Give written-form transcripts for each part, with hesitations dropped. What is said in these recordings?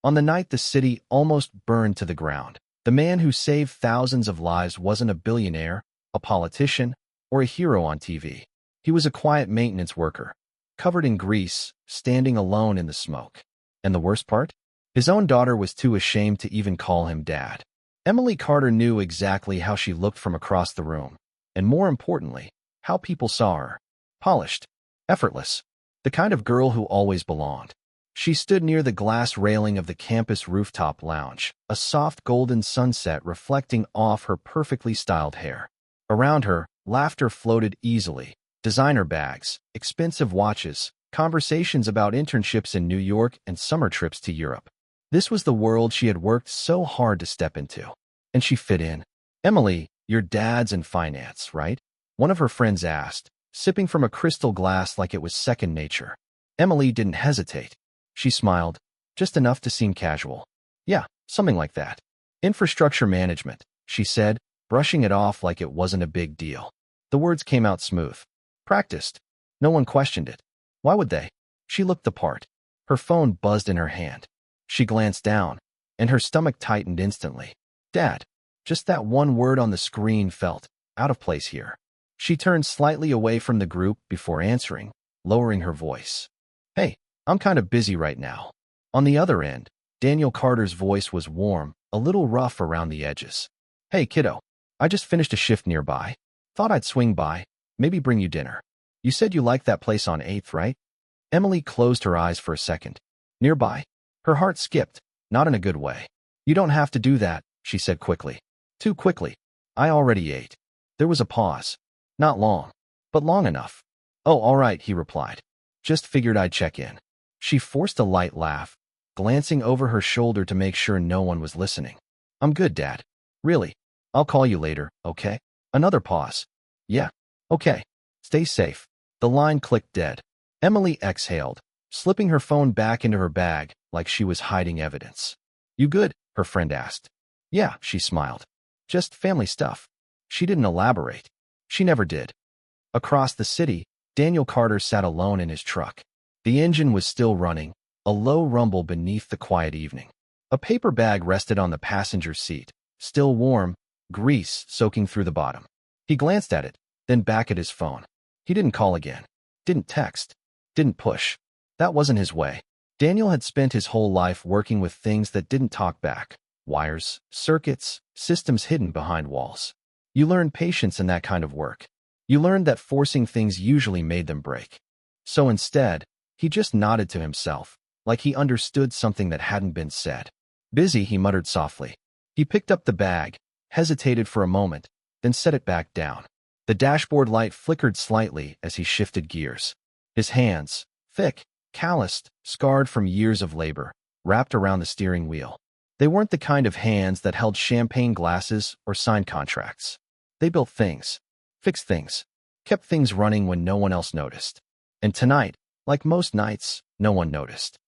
On the night the city almost burned to the ground, the man who saved thousands of lives wasn't a billionaire, a politician, or a hero on TV. He was a quiet maintenance worker, covered in grease, standing alone in the smoke. And the worst part? His own daughter was too ashamed to even call him dad. Emily Carter knew exactly how she looked from across the room, and more importantly, how people saw her. Polished, effortless, the kind of girl who always belonged. She stood near the glass railing of the campus rooftop lounge, a soft golden sunset reflecting off her perfectly styled hair. Around her, laughter floated easily. Designer bags, expensive watches, conversations about internships in New York and summer trips to Europe. This was the world she had worked so hard to step into. And she fit in. "Emily, your dad's in finance, right?" one of her friends asked, sipping from a crystal glass like it was second nature. Emily didn't hesitate. She smiled, just enough to seem casual. "Yeah, something like that. Infrastructure management," she said, brushing it off like it wasn't a big deal. The words came out smooth. Practiced. No one questioned it. Why would they? She looked the part. Her phone buzzed in her hand. She glanced down, and her stomach tightened instantly. Dad. Just that one word on the screen felt out of place here. She turned slightly away from the group before answering, lowering her voice. "Hey, I'm kind of busy right now." On the other end, Daniel Carter's voice was warm, a little rough around the edges. "Hey, kiddo. I just finished a shift nearby. Thought I'd swing by, maybe bring you dinner. You said you liked that place on 8th, right?" Emily closed her eyes for a second. Nearby? Her heart skipped, not in a good way. "You don't have to do that," she said quickly. Too quickly. "I already ate." There was a pause. Not long, but long enough. "Oh, all right," he replied. "Just figured I'd check in." She forced a light laugh, glancing over her shoulder to make sure no one was listening. "I'm good, Dad. Really. I'll call you later, okay?" Another pause. "Yeah. Okay. Stay safe." The line clicked dead. Emily exhaled, slipping her phone back into her bag like she was hiding evidence. "You good?" her friend asked. "Yeah," she smiled. "Just family stuff." She didn't elaborate. She never did. Across the city, Daniel Carter sat alone in his truck. The engine was still running, a low rumble beneath the quiet evening. A paper bag rested on the passenger seat, still warm, grease soaking through the bottom. He glanced at it, then back at his phone. He didn't call again. Didn't text. Didn't push. That wasn't his way. Daniel had spent his whole life working with things that didn't talk back. Wires, circuits, systems hidden behind walls. You learned patience in that kind of work. You learned that forcing things usually made them break. So instead, he just nodded to himself, like he understood something that hadn't been said. "Busy," he muttered softly. He picked up the bag, hesitated for a moment, then set it back down. The dashboard light flickered slightly as he shifted gears. His hands, thick, calloused, scarred from years of labor, wrapped around the steering wheel. They weren't the kind of hands that held champagne glasses or signed contracts. They built things, fixed things, kept things running when no one else noticed. And tonight, like most nights, no one noticed.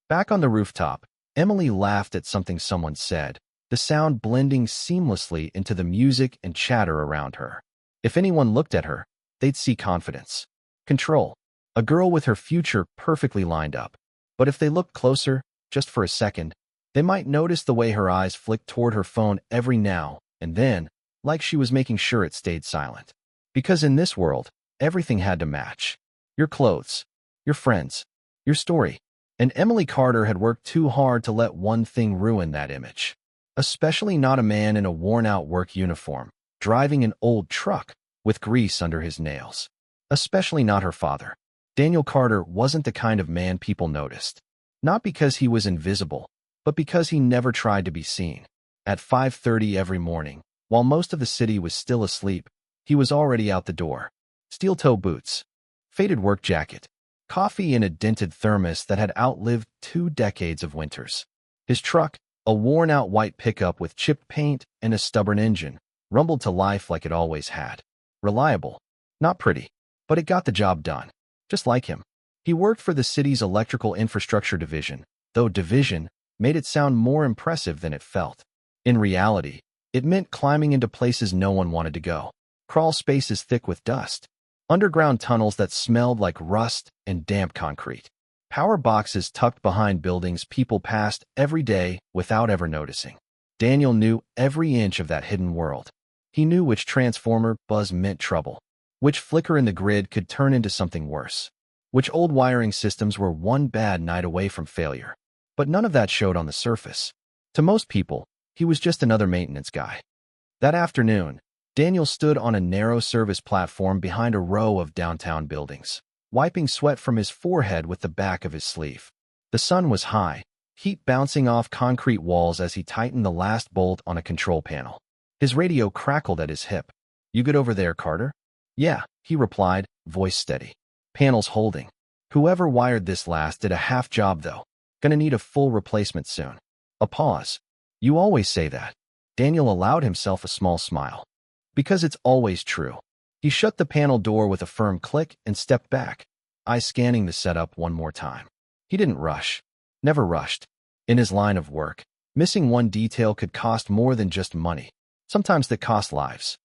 Back on the rooftop, Emily laughed at something someone said, the sound blending seamlessly into the music and chatter around her. If anyone looked at her, they'd see confidence, control, a girl with her future perfectly lined up. But if they looked closer, just for a second, they might notice the way her eyes flicked toward her phone every now and then, like she was making sure it stayed silent. Because in this world, everything had to match. Your clothes, your friends, your story. And Emily Carter had worked too hard to let one thing ruin that image. Especially not a man in a worn-out work uniform, driving an old truck with grease under his nails. Especially not her father. Daniel Carter wasn't the kind of man people noticed. Not because he was invisible, but because he never tried to be seen. At 5:30 every morning, while most of the city was still asleep, he was already out the door. Steel-toe boots, faded work jacket, coffee in a dented thermos that had outlived 2 decades of winters. His truck, a worn-out white pickup with chipped paint and a stubborn engine, rumbled to life like it always had. Reliable, not pretty, but it got the job done. Just like him. He worked for the city's electrical infrastructure division, though division made it sound more impressive than it felt. In reality, it meant climbing into places no one wanted to go. Crawl spaces thick with dust. Underground tunnels that smelled like rust and damp concrete. Power boxes tucked behind buildings people passed every day without ever noticing. Daniel knew every inch of that hidden world. He knew which transformer buzz meant trouble, which flicker in the grid could turn into something worse, which old wiring systems were one bad night away from failure. But none of that showed on the surface. To most people, he was just another maintenance guy. That afternoon, Daniel stood on a narrow service platform behind a row of downtown buildings, wiping sweat from his forehead with the back of his sleeve. The sun was high, heat bouncing off concrete walls as he tightened the last bolt on a control panel. His radio crackled at his hip. "You good over there, Carter?" "Yeah," he replied, voice steady. "Panels holding. Whoever wired this last did a half job though. Gonna need a full replacement soon." A pause. "You always say that." Daniel allowed himself a small smile. "Because it's always true." He shut the panel door with a firm click and stepped back, eyes scanning the setup one more time. He didn't rush. Never rushed. In his line of work, missing one detail could cost more than just money. Sometimes that cost lives.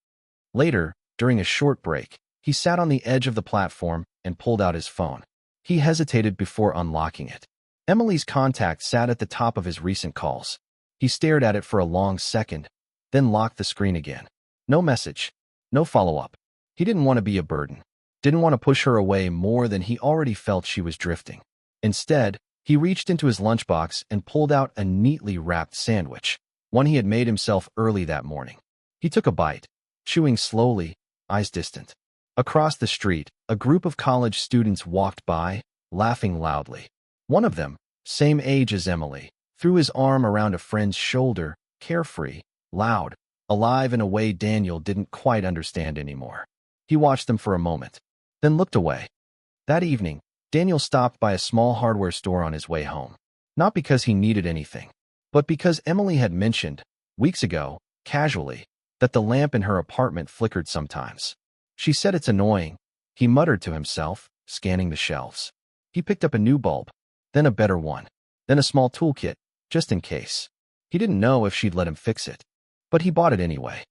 Later, during a short break, he sat on the edge of the platform and pulled out his phone. He hesitated before unlocking it. Emily's contact sat at the top of his recent calls. He stared at it for a long second, then locked the screen again. No message. No follow-up. He didn't want to be a burden. Didn't want to push her away more than he already felt she was drifting. Instead, he reached into his lunchbox and pulled out a neatly wrapped sandwich, one he had made himself early that morning. He took a bite, chewing slowly, eyes distant. Across the street, a group of college students walked by, laughing loudly. One of them, same age as Emily, threw his arm around a friend's shoulder, carefree, loud, alive in a way Daniel didn't quite understand anymore. He watched them for a moment, then looked away. That evening, Daniel stopped by a small hardware store on his way home. Not because he needed anything, but because Emily had mentioned, weeks ago, casually, that the lamp in her apartment flickered sometimes. She said it's annoying, he muttered to himself, scanning the shelves. He picked up a new bulb, then a better one, then a small toolkit, just in case. He didn't know if she'd let him fix it, but he bought it anyway.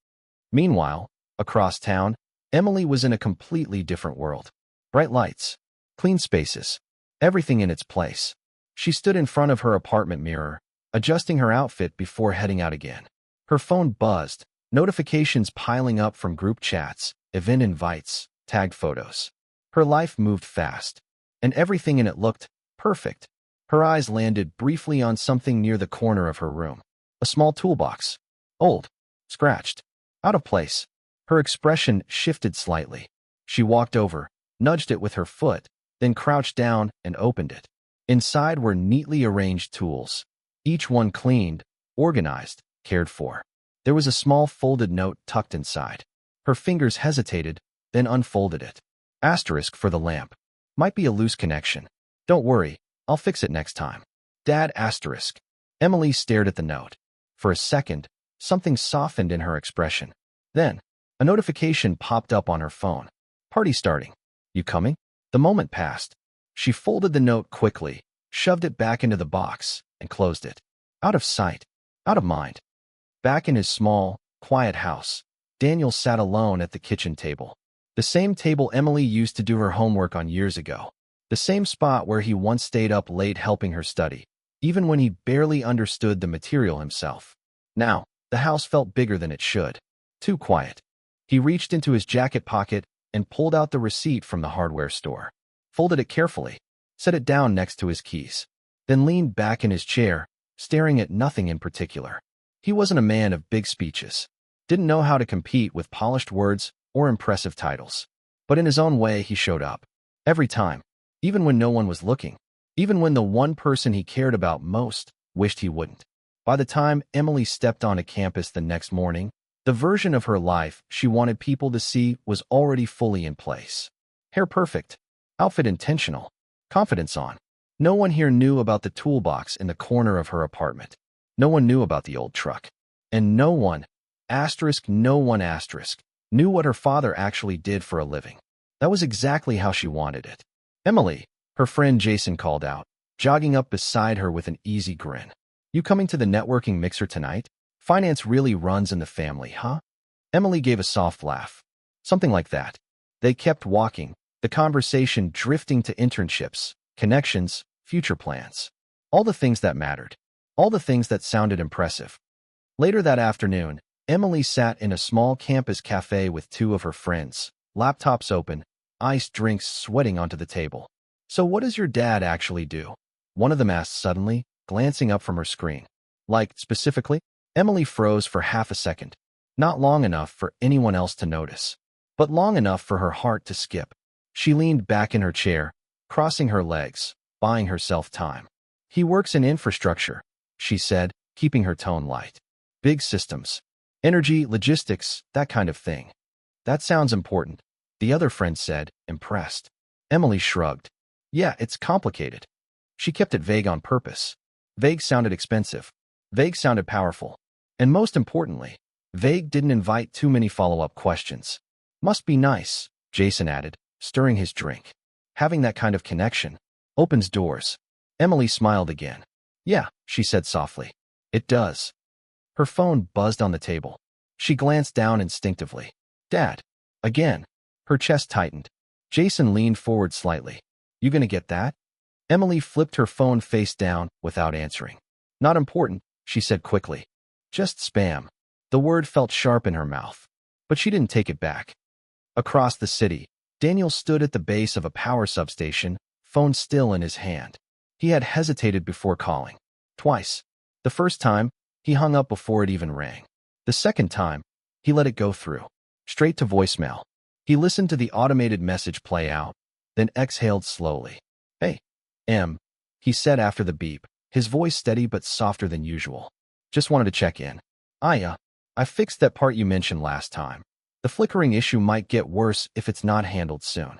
Meanwhile, across town, Emily was in a completely different world. Bright lights, clean spaces, everything in its place. She stood in front of her apartment mirror, adjusting her outfit before heading out again. Her phone buzzed, notifications piling up from group chats, event invites, tagged photos. Her life moved fast, and everything in it looked perfect. Her eyes landed briefly on something near the corner of her room. A small toolbox. Old. Scratched. Out of place. Her expression shifted slightly. She walked over, nudged it with her foot, then crouched down and opened it. Inside were neatly arranged tools, each one cleaned, organized, cared for. There was a small folded note tucked inside. Her fingers hesitated, then unfolded it. Asterisk for the lamp. Might be a loose connection. Don't worry, I'll fix it next time. Dad asterisk. Emily stared at the note. For a second, something softened in her expression. Then, a notification popped up on her phone. Party starting. You coming? The moment passed. She folded the note quickly, shoved it back into the box, and closed it. Out of sight. Out of mind. Back in his small, quiet house, Daniel sat alone at the kitchen table. The same table Emily used to do her homework on years ago. The same spot where he once stayed up late helping her study, even when he barely understood the material himself. Now, the house felt bigger than it should. Too quiet. He reached into his jacket pocket and pulled out the receipt from the hardware store. Folded it carefully, set it down next to his keys, then leaned back in his chair, staring at nothing in particular. He wasn't a man of big speeches. Didn't know how to compete with polished words or impressive titles. But in his own way, he showed up. Every time. Even when no one was looking. Even when the one person he cared about most wished he wouldn't. By the time Emily stepped onto campus the next morning, the version of her life she wanted people to see was already fully in place. Hair perfect. Outfit intentional. Confidence on. No one here knew about the toolbox in the corner of her apartment. No one knew about the old truck. And no one, no one, knew what her father actually did for a living. That was exactly how she wanted it. Emily, her friend Jason called out, jogging up beside her with an easy grin. You coming to the networking mixer tonight? Finance really runs in the family, huh? Emily gave a soft laugh. Something like that. They kept walking, the conversation drifting to internships, connections, future plans. All the things that mattered. All the things that sounded impressive. Later that afternoon, Emily sat in a small campus cafe with two of her friends, laptops open, iced drinks sweating onto the table. "So what does your dad actually do?" one of them asked suddenly, glancing up from her screen. "Like, specifically?" Emily froze for half a second. Not long enough for anyone else to notice, but long enough for her heart to skip. She leaned back in her chair, crossing her legs, buying herself time. "He works in infrastructure," she said, keeping her tone light. "Big systems. Energy, logistics, that kind of thing." "That sounds important," the other friend said, impressed. Emily shrugged. "Yeah, it's complicated." She kept it vague on purpose. Vague sounded expensive. Vague sounded powerful. And most importantly, vague didn't invite too many follow-up questions. "Must be nice," Jason added, stirring his drink. "Having that kind of connection opens doors." Emily smiled again. "Yeah," she said softly. "It does." Her phone buzzed on the table. She glanced down instinctively. "Dad." Again. Her chest tightened. Jason leaned forward slightly. "You gonna get that?" Emily flipped her phone face down without answering. "Not important," she said quickly. "Just spam." The word felt sharp in her mouth, but she didn't take it back. Across the city, Daniel stood at the base of a power substation, phone still in his hand. He had hesitated before calling. Twice. The first time, he hung up before it even rang. The second time, he let it go through. Straight to voicemail. He listened to the automated message play out, then exhaled slowly. "Hey, Em," he said after the beep, his voice steady but softer than usual. "Just wanted to check in. I fixed that part you mentioned last time. The flickering issue might get worse if it's not handled soon."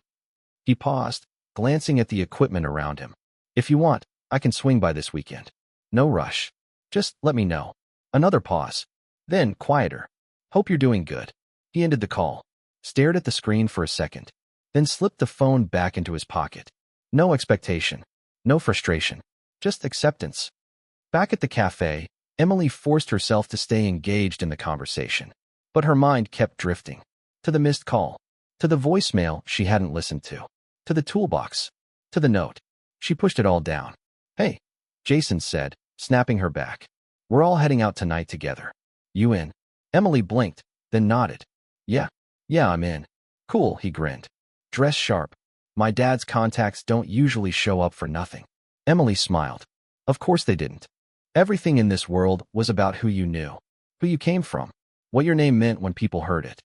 He paused, glancing at the equipment around him. "If you want, I can swing by this weekend. No rush. Just let me know." Another pause. Then, quieter. "Hope you're doing good." He ended the call, stared at the screen for a second, then slipped the phone back into his pocket. No expectation. No frustration. Just acceptance. Back at the cafe, Emily forced herself to stay engaged in the conversation. But her mind kept drifting. To the missed call. To the voicemail she hadn't listened to. To the toolbox. To the note. She pushed it all down. "Hey," Jason said, snapping her back. "We're all heading out tonight together. You in?" Emily blinked, then nodded. Yeah, I'm in." "Cool," he grinned. "Dress sharp. My dad's contacts don't usually show up for nothing." Emily smiled. Of course they didn't. Everything in this world was about who you knew, who you came from, what your name meant when people heard it.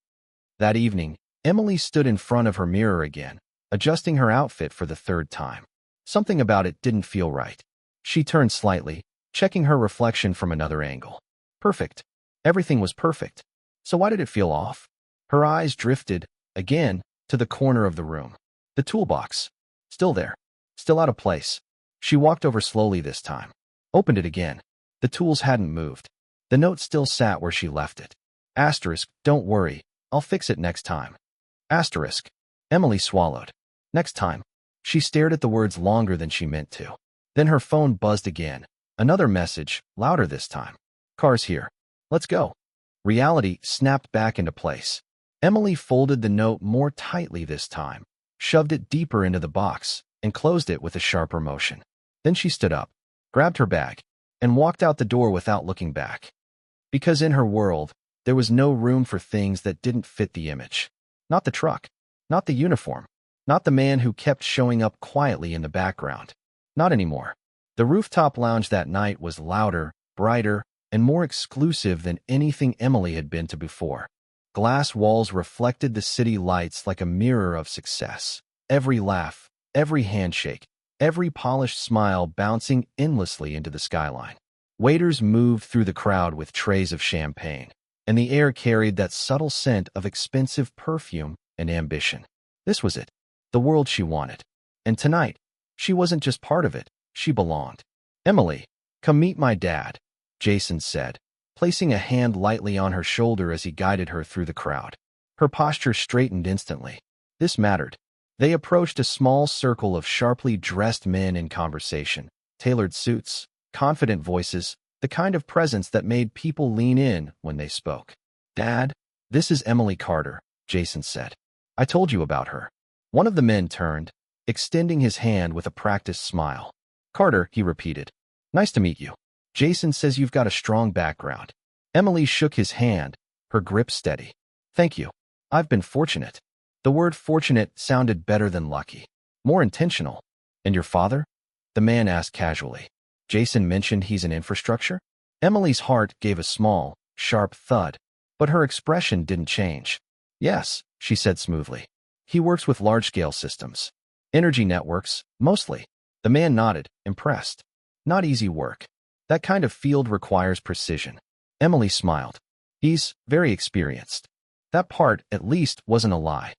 That evening, Emily stood in front of her mirror again, adjusting her outfit for the third time. Something about it didn't feel right. She turned slightly, checking her reflection from another angle. Perfect. Everything was perfect. So why did it feel off? Her eyes drifted, again, to the corner of the room. The toolbox. Still there. Still out of place. She walked over slowly this time. Opened it again. The tools hadn't moved. The note still sat where she left it. Asterisk, "Don't worry. I'll fix it next time." Asterisk. Emily swallowed. Next time. She stared at the words longer than she meant to. Then her phone buzzed again. Another message, louder this time. "Car's here. Let's go." Reality snapped back into place. Emily folded the note more tightly this time, shoved it deeper into the box, and closed it with a sharper motion. Then she stood up, grabbed her bag, and walked out the door without looking back. Because in her world, there was no room for things that didn't fit the image. Not the truck, not the uniform, not the man who kept showing up quietly in the background. Not anymore. The rooftop lounge that night was louder, brighter, and more exclusive than anything Emily had been to before. Glass walls reflected the city lights like a mirror of success. Every laugh, every handshake, every polished smile bouncing endlessly into the skyline. Waiters moved through the crowd with trays of champagne, and the air carried that subtle scent of expensive perfume and ambition. This was it, the world she wanted. And tonight, she wasn't just part of it, she belonged. "Emily, come meet my dad," Jason said, placing a hand lightly on her shoulder as he guided her through the crowd. Her posture straightened instantly. This mattered. They approached a small circle of sharply dressed men in conversation, tailored suits, confident voices, the kind of presence that made people lean in when they spoke. "Dad, this is Emily Carter," Jason said. "I told you about her." One of the men turned, extending his hand with a practiced smile. Carter, he repeated. Nice to meet you. Jason says you've got a strong background. Emily shook his hand, her grip steady. Thank you. I've been fortunate. The word fortunate sounded better than lucky. More intentional. And your father? The man asked casually. Jason mentioned he's in infrastructure? Emily's heart gave a small, sharp thud, but her expression didn't change. Yes, she said smoothly. He works with large-scale systems. Energy networks, mostly. The man nodded, impressed. Not easy work. That kind of field requires precision. Emily smiled. He's very experienced. That part, at least, wasn't a lie.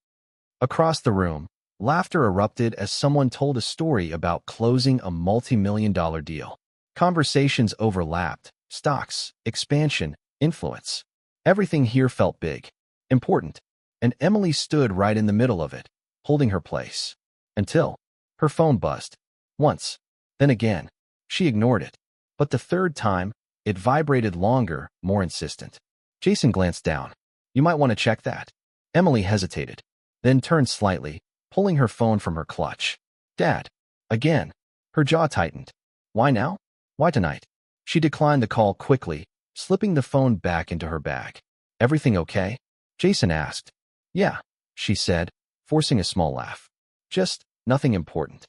Across the room, laughter erupted as someone told a story about closing a multi-million-dollar deal. Conversations overlapped. Stocks, expansion, influence. Everything here felt big, important, and Emily stood right in the middle of it, holding her place. Until her phone buzzed. Once, then again. She ignored it. But the third time, it vibrated longer, more insistent. Jason glanced down. You might want to check that. Emily hesitated, then turned slightly, pulling her phone from her clutch. Dad. Again. Her jaw tightened. Why now? Why tonight? She declined the call quickly, slipping the phone back into her bag. Everything okay? Jason asked. Yeah, she said, forcing a small laugh. Just nothing important.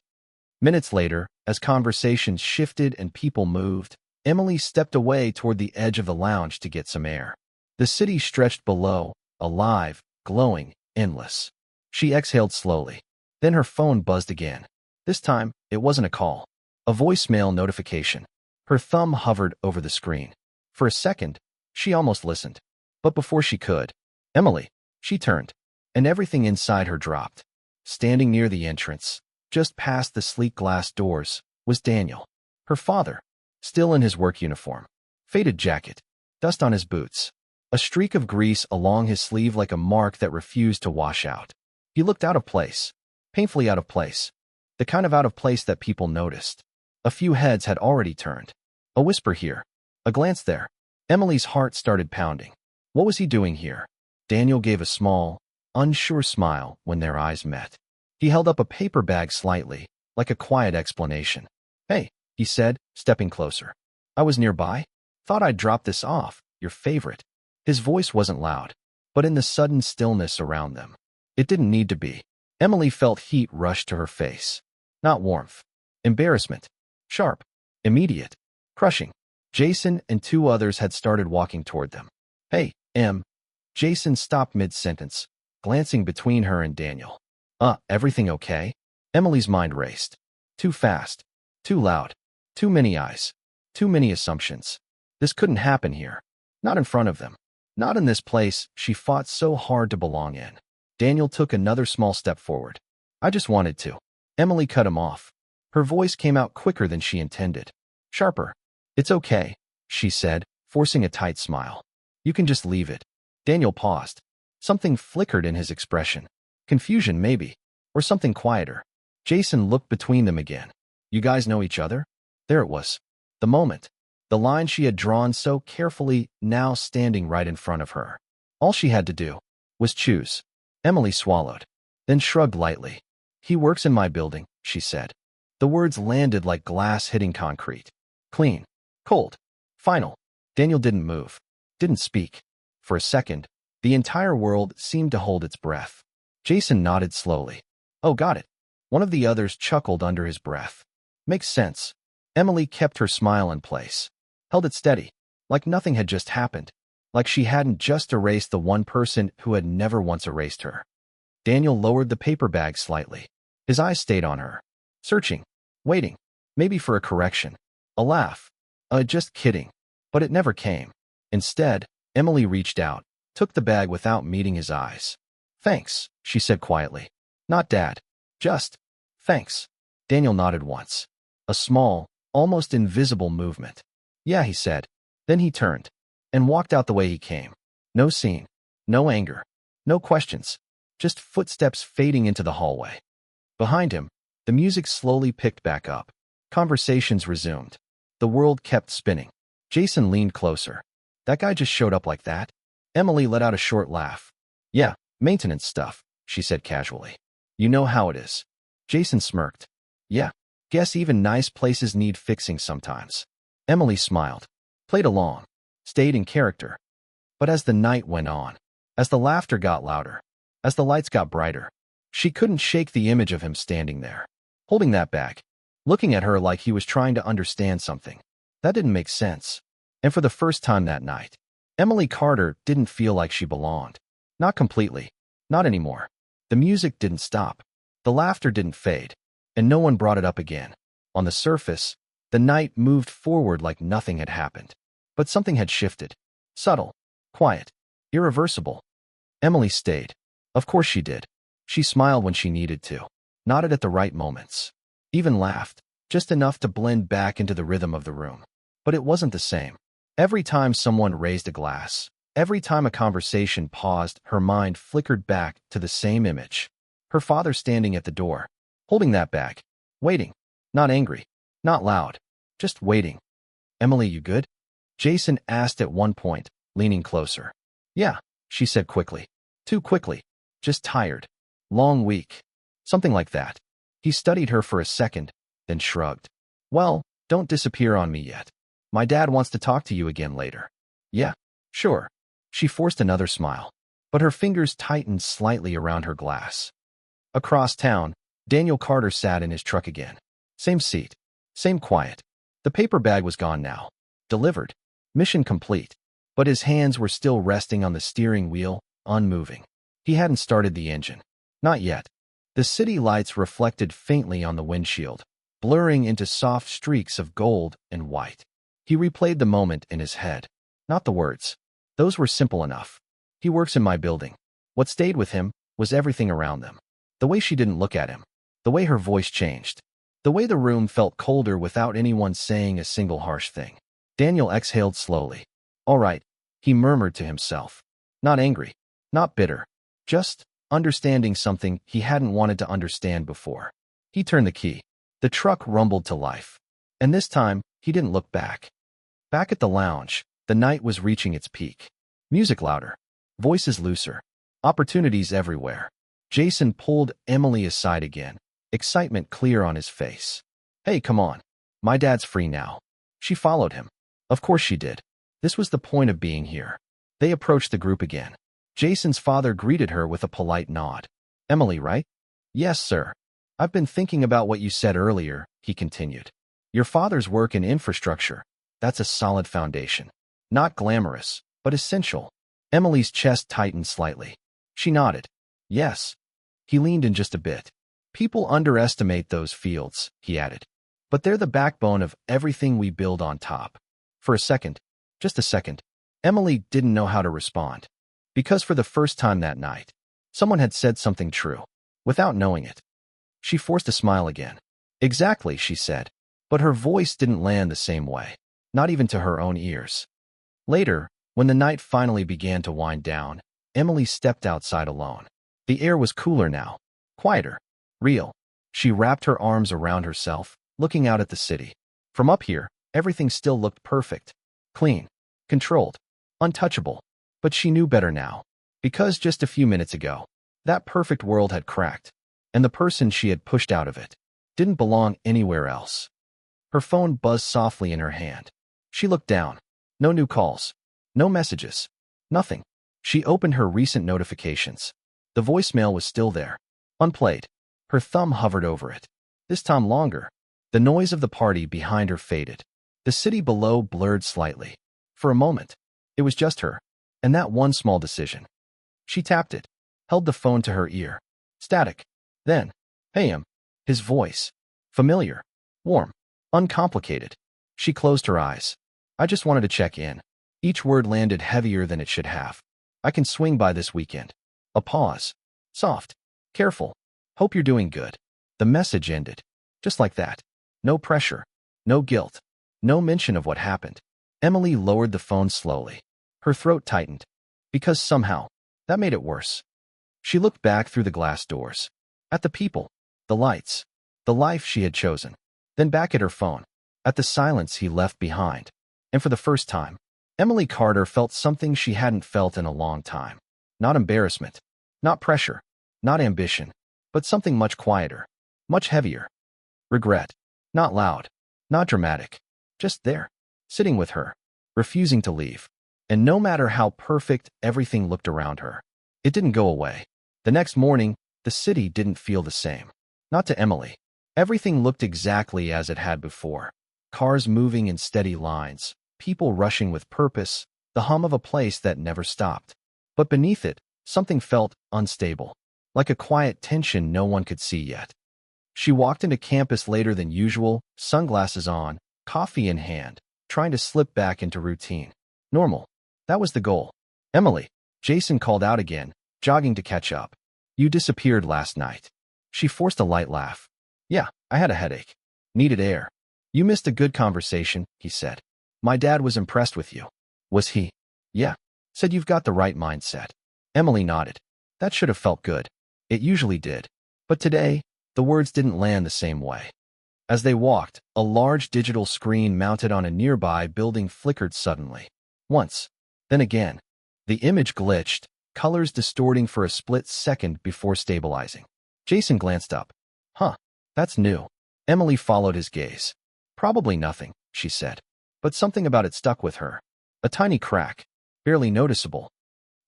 Minutes later, as conversations shifted and people moved, Emily stepped away toward the edge of the lounge to get some air. The city stretched below, alive, glowing, endless. She exhaled slowly. Then her phone buzzed again. This time, it wasn't a call. A voicemail notification. Her thumb hovered over the screen. For a second, she almost listened. But before she could, Emily, she turned, and everything inside her dropped. Standing near the entrance, just past the sleek glass doors, was Daniel. Her father, still in his work uniform. Faded jacket, dust on his boots, a streak of grease along his sleeve like a mark that refused to wash out. He looked out of place, painfully out of place, the kind of out of place that people noticed. A few heads had already turned. A whisper here, a glance there. Emily's heart started pounding. What was he doing here? Daniel gave a small, unsure smile when their eyes met. He held up a paper bag slightly, like a quiet explanation. Hey, he said, stepping closer. I was nearby. Thought I'd drop this off, your favorite. His voice wasn't loud, but in the sudden stillness around them, it didn't need to be. Emily felt heat rush to her face. Not warmth. Embarrassment. Sharp. Immediate. Crushing. Jason and two others had started walking toward them. Hey, Em. Jason stopped mid-sentence, glancing between her and Daniel. Everything okay? Emily's mind raced. Too fast. Too loud. Too many eyes. Too many assumptions. This couldn't happen here. Not in front of them. Not in this place she fought so hard to belong in. Daniel took another small step forward. I just wanted to. Emily cut him off. Her voice came out quicker than she intended. Sharper. It's okay, she said, forcing a tight smile. You can just leave it. Daniel paused. Something flickered in his expression. Confusion, maybe. Or something quieter. Jason looked between them again. You guys know each other? There it was. The moment. The line she had drawn so carefully, now standing right in front of her. All she had to do was choose. Emily swallowed, then shrugged lightly. He works in my building, she said. The words landed like glass hitting concrete. Clean. Cold. Final. Daniel didn't move. Didn't speak. For a second, the entire world seemed to hold its breath. Jason nodded slowly. Oh, got it. One of the others chuckled under his breath. Makes sense. Emily kept her smile in place. Held it steady, like nothing had just happened, like she hadn't just erased the one person who had never once erased her. Daniel lowered the paper bag slightly. His eyes stayed on her, searching, waiting, maybe for a correction, a laugh, just kidding. But it never came. Instead, Emily reached out, took the bag without meeting his eyes. Thanks, she said quietly. Not Dad. Just, thanks. Daniel nodded once. A small, almost invisible movement. Yeah, he said. Then he turned and walked out the way he came. No scene, no anger, no questions, just footsteps fading into the hallway. Behind him, the music slowly picked back up. Conversations resumed. The world kept spinning. Jason leaned closer. That guy just showed up like that? Emily let out a short laugh. Yeah, maintenance stuff, she said casually. You know how it is. Jason smirked. Yeah. Guess even nice places need fixing sometimes. Emily smiled, played along, stayed in character. But as the night went on, as the laughter got louder, as the lights got brighter, she couldn't shake the image of him standing there, holding that bag, looking at her like he was trying to understand something. That didn't make sense. And for the first time that night, Emily Carter didn't feel like she belonged. Not completely. Not anymore. The music didn't stop. The laughter didn't fade. And no one brought it up again. On the surface, the night moved forward like nothing had happened. But something had shifted. Subtle. Quiet. Irreversible. Emily stayed. Of course she did. She smiled when she needed to. Nodded at the right moments. Even laughed. Just enough to blend back into the rhythm of the room. But it wasn't the same. Every time someone raised a glass, every time a conversation paused, her mind flickered back to the same image. Her father standing at the door, holding that bag, waiting. Not angry, not loud, just waiting. "Emily, you good?" Jason asked at one point, leaning closer. "Yeah," she said quickly. Too quickly. Just tired. Long week. Something like that. He studied her for a second, then shrugged. "Well, don't disappear on me yet. My dad wants to talk to you again later." "Yeah, sure." She forced another smile, but her fingers tightened slightly around her glass. Across town, Daniel Carter sat in his truck again. Same seat. Same quiet. The paper bag was gone now. Delivered. Mission complete. But his hands were still resting on the steering wheel, unmoving. He hadn't started the engine. Not yet. The city lights reflected faintly on the windshield, blurring into soft streaks of gold and white. He replayed the moment in his head. Not the words. Those were simple enough. "He works in my building." What stayed with him was everything around them. The way she didn't look at him. The way her voice changed. The way the room felt colder without anyone saying a single harsh thing. Daniel exhaled slowly. "All right," he murmured to himself. Not angry. Not bitter. Just understanding something he hadn't wanted to understand before. He turned the key. The truck rumbled to life. And this time, he didn't look back. Back at the lounge, the night was reaching its peak. Music louder. Voices looser. Opportunities everywhere. Jason pulled Emily aside again, excitement clear on his face. "Hey, come on. My dad's free now." She followed him. Of course she did. This was the point of being here. They approached the group again. Jason's father greeted her with a polite nod. "Emily, right?" "Yes, sir. I've been thinking about what you said earlier," he continued. "Your father's work in infrastructure. That's a solid foundation. Not glamorous, but essential." Emily's chest tightened slightly. She nodded. "Yes." He leaned in just a bit. "People underestimate those fields," he added. "But they're the backbone of everything we build on top." For a second, just a second, Emily didn't know how to respond. Because for the first time that night, someone had said something true, without knowing it. She forced a smile again. "Exactly," she said, but her voice didn't land the same way, not even to her own ears. Later, when the night finally began to wind down, Emily stepped outside alone. The air was cooler now, quieter, real. She wrapped her arms around herself, looking out at the city. From up here, everything still looked perfect, clean, controlled, untouchable. But she knew better now, because just a few minutes ago, that perfect world had cracked, and the person she had pushed out of it didn't belong anywhere else. Her phone buzzed softly in her hand. She looked down. No new calls. No messages. Nothing. She opened her recent notifications. The voicemail was still there, unplayed. Her thumb hovered over it. This time longer. The noise of the party behind her faded. The city below blurred slightly. For a moment, it was just her, and that one small decision. She tapped it, held the phone to her ear. Static. Then, "Hey, his voice. Familiar. Warm. Uncomplicated. She closed her eyes. "I just wanted to check in." Each word landed heavier than it should have. "I can swing by this weekend." A pause. Soft. Careful. "Hope you're doing good." The message ended. Just like that. No pressure. No guilt. No mention of what happened. Emily lowered the phone slowly. Her throat tightened. Because somehow, that made it worse. She looked back through the glass doors. At the people. The lights. The life she had chosen. Then back at her phone. At the silence he left behind. And for the first time, Emily Carter felt something she hadn't felt in a long time. Not embarrassment. Not pressure. Not ambition. But something much quieter. Much heavier. Regret. Not loud, not dramatic, just there, sitting with her, refusing to leave. And no matter how perfect everything looked around her, it didn't go away. The next morning, the city didn't feel the same. Not to Emily. Everything looked exactly as it had before. Cars moving in steady lines, people rushing with purpose, the hum of a place that never stopped. But beneath it, something felt unstable, like a quiet tension no one could see yet. She walked into campus later than usual, sunglasses on, coffee in hand, trying to slip back into routine. Normal. That was the goal. Emily, Jason called out again, jogging to catch up. You disappeared last night. She forced a light laugh. Yeah, I had a headache. Needed air. You missed a good conversation, he said. My dad was impressed with you. Was he? Yeah. Said you've got the right mindset. Emily nodded. That should have felt good. It usually did. But today, the words didn't land the same way. As they walked, a large digital screen mounted on a nearby building flickered suddenly. Once. Then again. The image glitched, colors distorting for a split second before stabilizing. Jason glanced up. Huh. That's new. Emily followed his gaze. Probably nothing, she said. But something about it stuck with her. A tiny crack. Barely noticeable.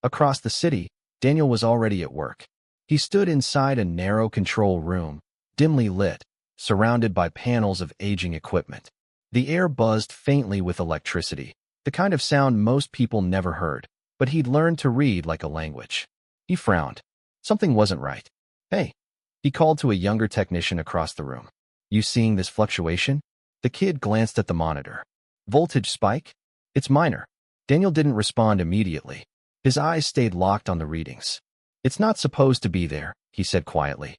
Across the city, Daniel was already at work. He stood inside a narrow control room, dimly lit, surrounded by panels of aging equipment. The air buzzed faintly with electricity, the kind of sound most people never heard, but he'd learned to read like a language. He frowned. Something wasn't right. Hey, he called to a younger technician across the room. You seeing this fluctuation? The kid glanced at the monitor. Voltage spike? It's minor. Daniel didn't respond immediately. His eyes stayed locked on the readings. It's not supposed to be there, he said quietly.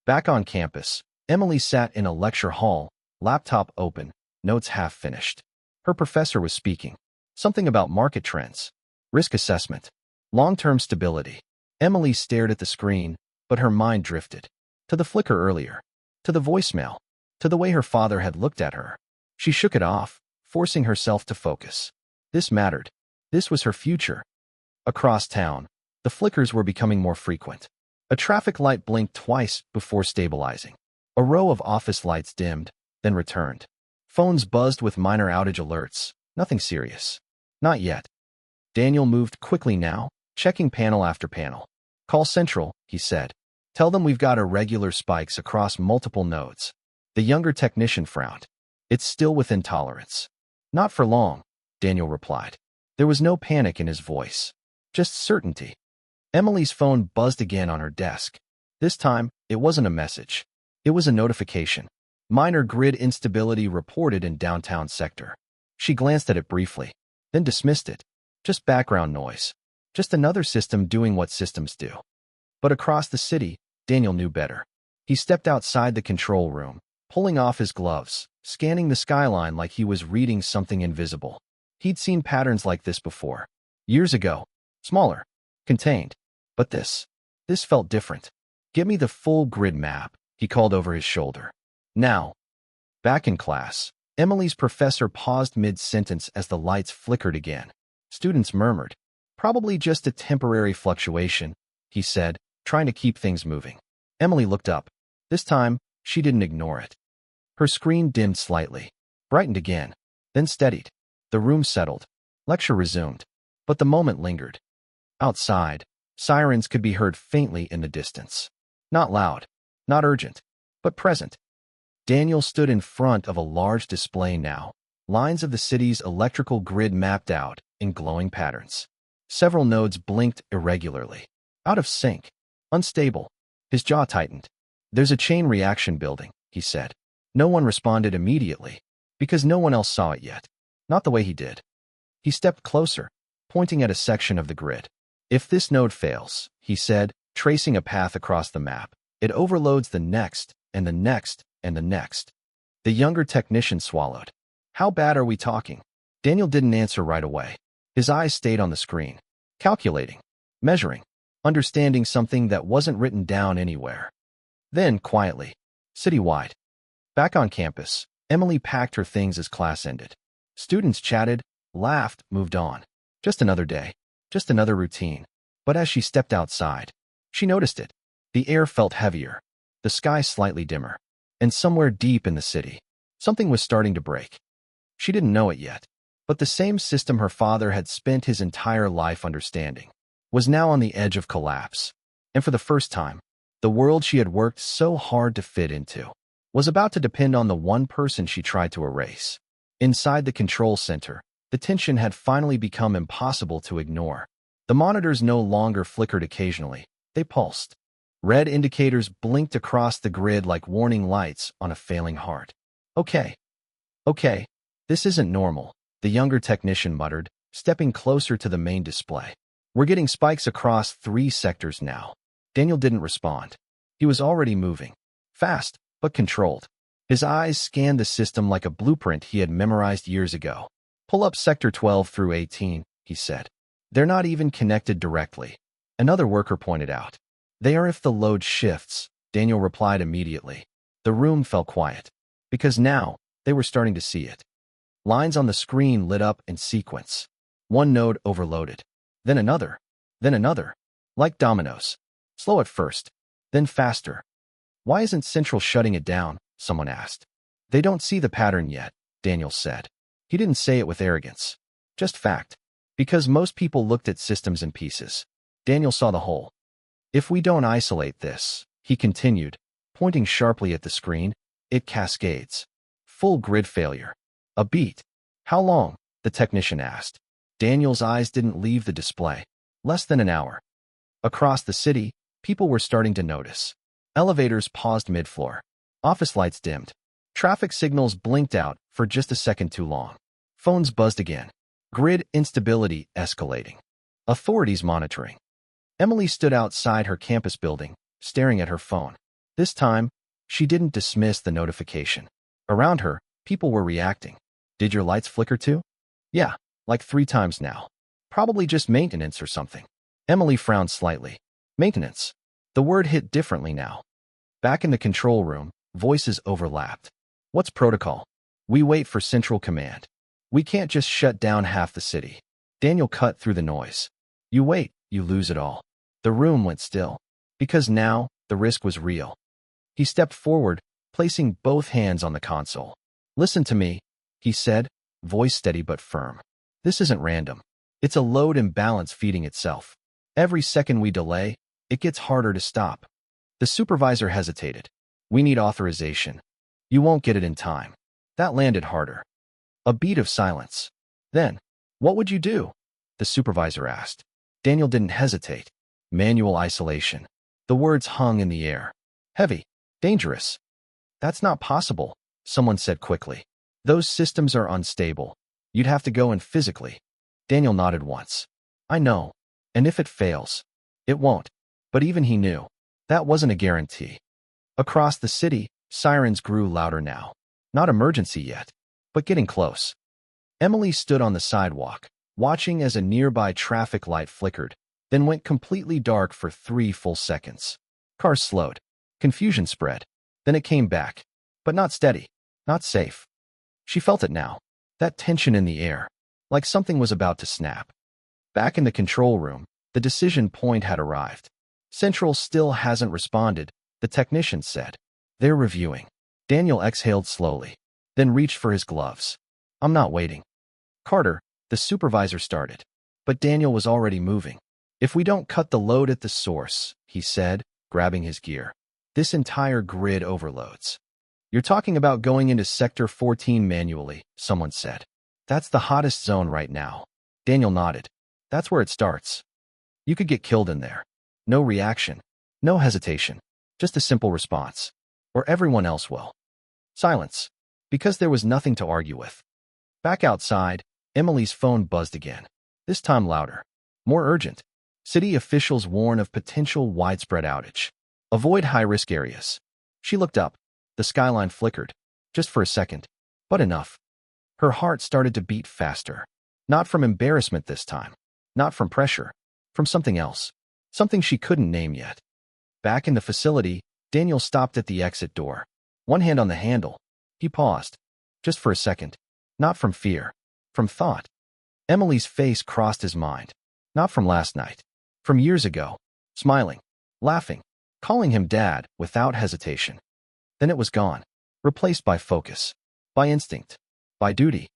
Back on campus, Emily sat in a lecture hall, laptop open, notes half finished. Her professor was speaking. Something about market trends, risk assessment, long-term stability. Emily stared at the screen, but her mind drifted. To the flicker earlier. To the voicemail. To the way her father had looked at her. She shook it off, forcing herself to focus. This mattered. This was her future. Across town, the flickers were becoming more frequent. A traffic light blinked twice before stabilizing. A row of office lights dimmed, then returned. Phones buzzed with minor outage alerts. Nothing serious. Not yet. Daniel moved quickly now, checking panel after panel. Call Central, he said. Tell them we've got irregular spikes across multiple nodes. The younger technician frowned. It's still within tolerance. Not for long, Daniel replied. There was no panic in his voice. Just certainty. Emily's phone buzzed again on her desk. This time, it wasn't a message. It was a notification. Minor grid instability reported in downtown sector. She glanced at it briefly, then dismissed it. Just background noise. Just another system doing what systems do. But across the city, Daniel knew better. He stepped outside the control room, pulling off his gloves, scanning the skyline like he was reading something invisible. He'd seen patterns like this before. Years ago. Smaller. Contained. But this felt different. Give me the full grid map, he called over his shoulder. Now. Back in class, Emily's professor paused mid-sentence as the lights flickered again. Students murmured. Probably just a temporary fluctuation, he said, trying to keep things moving. Emily looked up. This time, she didn't ignore it. Her screen dimmed slightly, brightened again, then steadied. The room settled. Lecture resumed. But the moment lingered. Outside, sirens could be heard faintly in the distance. Not loud, not urgent, but present. Daniel stood in front of a large display now, lines of the city's electrical grid mapped out in glowing patterns. Several nodes blinked irregularly. Out of sync. Unstable. His jaw tightened. There's a chain reaction building, he said. No one responded immediately, because no one else saw it yet. Not the way he did. He stepped closer, pointing at a section of the grid. If this node fails, he said, tracing a path across the map, it overloads the next, and the next, and the next. The younger technician swallowed. How bad are we talking? Daniel didn't answer right away. His eyes stayed on the screen. Calculating. Measuring. Understanding something that wasn't written down anywhere. Then, quietly. Citywide. Back on campus, Emily packed her things as class ended. Students chatted, laughed, moved on. Just another day. Just another routine. But as she stepped outside, she noticed it. The air felt heavier. The sky slightly dimmer. And somewhere deep in the city, Something was starting to break. She didn't know it yet, but the same system her father had spent his entire life understanding was now on the edge of collapse. And for the first time, the world she had worked so hard to fit into was about to depend on the one person she tried to erase. Inside the control center, the tension had finally become impossible to ignore. The monitors no longer flickered occasionally, they pulsed. Red indicators blinked across the grid like warning lights on a failing heart. Okay, this isn't normal, the younger technician muttered, stepping closer to the main display. We're getting spikes across 3 sectors now. Daniel didn't respond. He was already moving. Fast, but controlled. His eyes scanned the system like a blueprint he had memorized years ago. Pull up Sector 12 through 18, he said. They're not even connected directly. Another worker pointed out. They are if the load shifts, Daniel replied immediately. The room fell quiet. Because now, they were starting to see it. Lines on the screen lit up in sequence. One node overloaded. Then another. Like dominoes. Slow at first, then faster. Why isn't Central shutting it down? Someone asked. They don't see the pattern yet, Daniel said. He didn't say it with arrogance. Just fact. Because most people looked at systems in pieces. Daniel saw the whole. If we don't isolate this, he continued, pointing sharply at the screen, it cascades. Full grid failure. A beat. How long? The technician asked. Daniel's eyes didn't leave the display. Less than an hour. Across the city, people were starting to notice. Elevators paused mid-floor. Office lights dimmed. Traffic signals blinked out for just a second too long. Phones buzzed again. Grid instability escalating. Authorities monitoring. Emily stood outside her campus building, staring at her phone. This time, she didn't dismiss the notification. Around her, people were reacting. Did your lights flicker too? Yeah, like 3 times now. Probably just maintenance or something. Emily frowned slightly. Maintenance. The word hit differently now. Back in the control room, voices overlapped. What's protocol? We wait for Central Command. We can't just shut down half the city. Daniel cut through the noise. You wait, you lose it all. The room went still. Because now, the risk was real. He stepped forward, placing both hands on the console. Listen to me, he said, voice steady but firm. This isn't random. It's a load imbalance feeding itself. Every second we delay, it gets harder to stop. The supervisor hesitated. We need authorization. You won't get it in time. That landed harder. A beat of silence. Then, what would you do? The supervisor asked. Daniel didn't hesitate. Manual isolation. The words hung in the air. Heavy. Dangerous. That's not possible, someone said quickly. Those systems are unstable. You'd have to go in physically. Daniel nodded once. I know. And if it fails, it won't. But even he knew. That wasn't a guarantee. Across the city, sirens grew louder now. Not emergency yet, but getting close. Emily stood on the sidewalk, watching as a nearby traffic light flickered, then went completely dark for 3 full seconds. Cars slowed. Confusion spread. Then it came back. But not steady. Not safe. She felt it now. That tension in the air. Like something was about to snap. Back in the control room, the decision point had arrived. Central still hasn't responded, the technician said. They're reviewing. Daniel exhaled slowly, then reached for his gloves. I'm not waiting. Carter, the supervisor started. But Daniel was already moving. If we don't cut the load at the source, he said, grabbing his gear, this entire grid overloads. You're talking about going into Sector 14 manually, someone said. That's the hottest zone right now. Daniel nodded. That's where it starts. You could get killed in there. No reaction. No hesitation. Just a simple response. Or everyone else will. Silence. Because there was nothing to argue with. Back outside, Emily's phone buzzed again. This time louder. More urgent. City officials warn of potential widespread outage. Avoid high-risk areas. She looked up. The skyline flickered. Just for a second. But enough. Her heart started to beat faster. Not from embarrassment this time. Not from pressure. From something else. Something she couldn't name yet. Back in the facility, Daniel stopped at the exit door. One hand on the handle. He paused. Just for a second. Not from fear. From thought. Emily's face crossed his mind. Not from last night. From years ago. Smiling. Laughing. Calling him Dad without hesitation. Then it was gone. Replaced by focus. By instinct. By duty.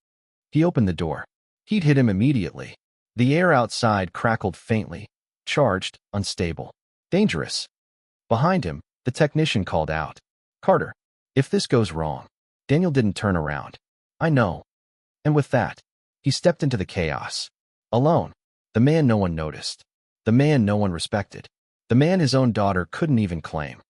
He opened the door. Heat hit him immediately. The air outside crackled faintly. Charged, unstable. Dangerous. Behind him, the technician called out. Carter, if this goes wrong. Daniel didn't turn around. I know. And with that, he stepped into the chaos. Alone. The man no one noticed. The man no one respected. The man his own daughter couldn't even claim.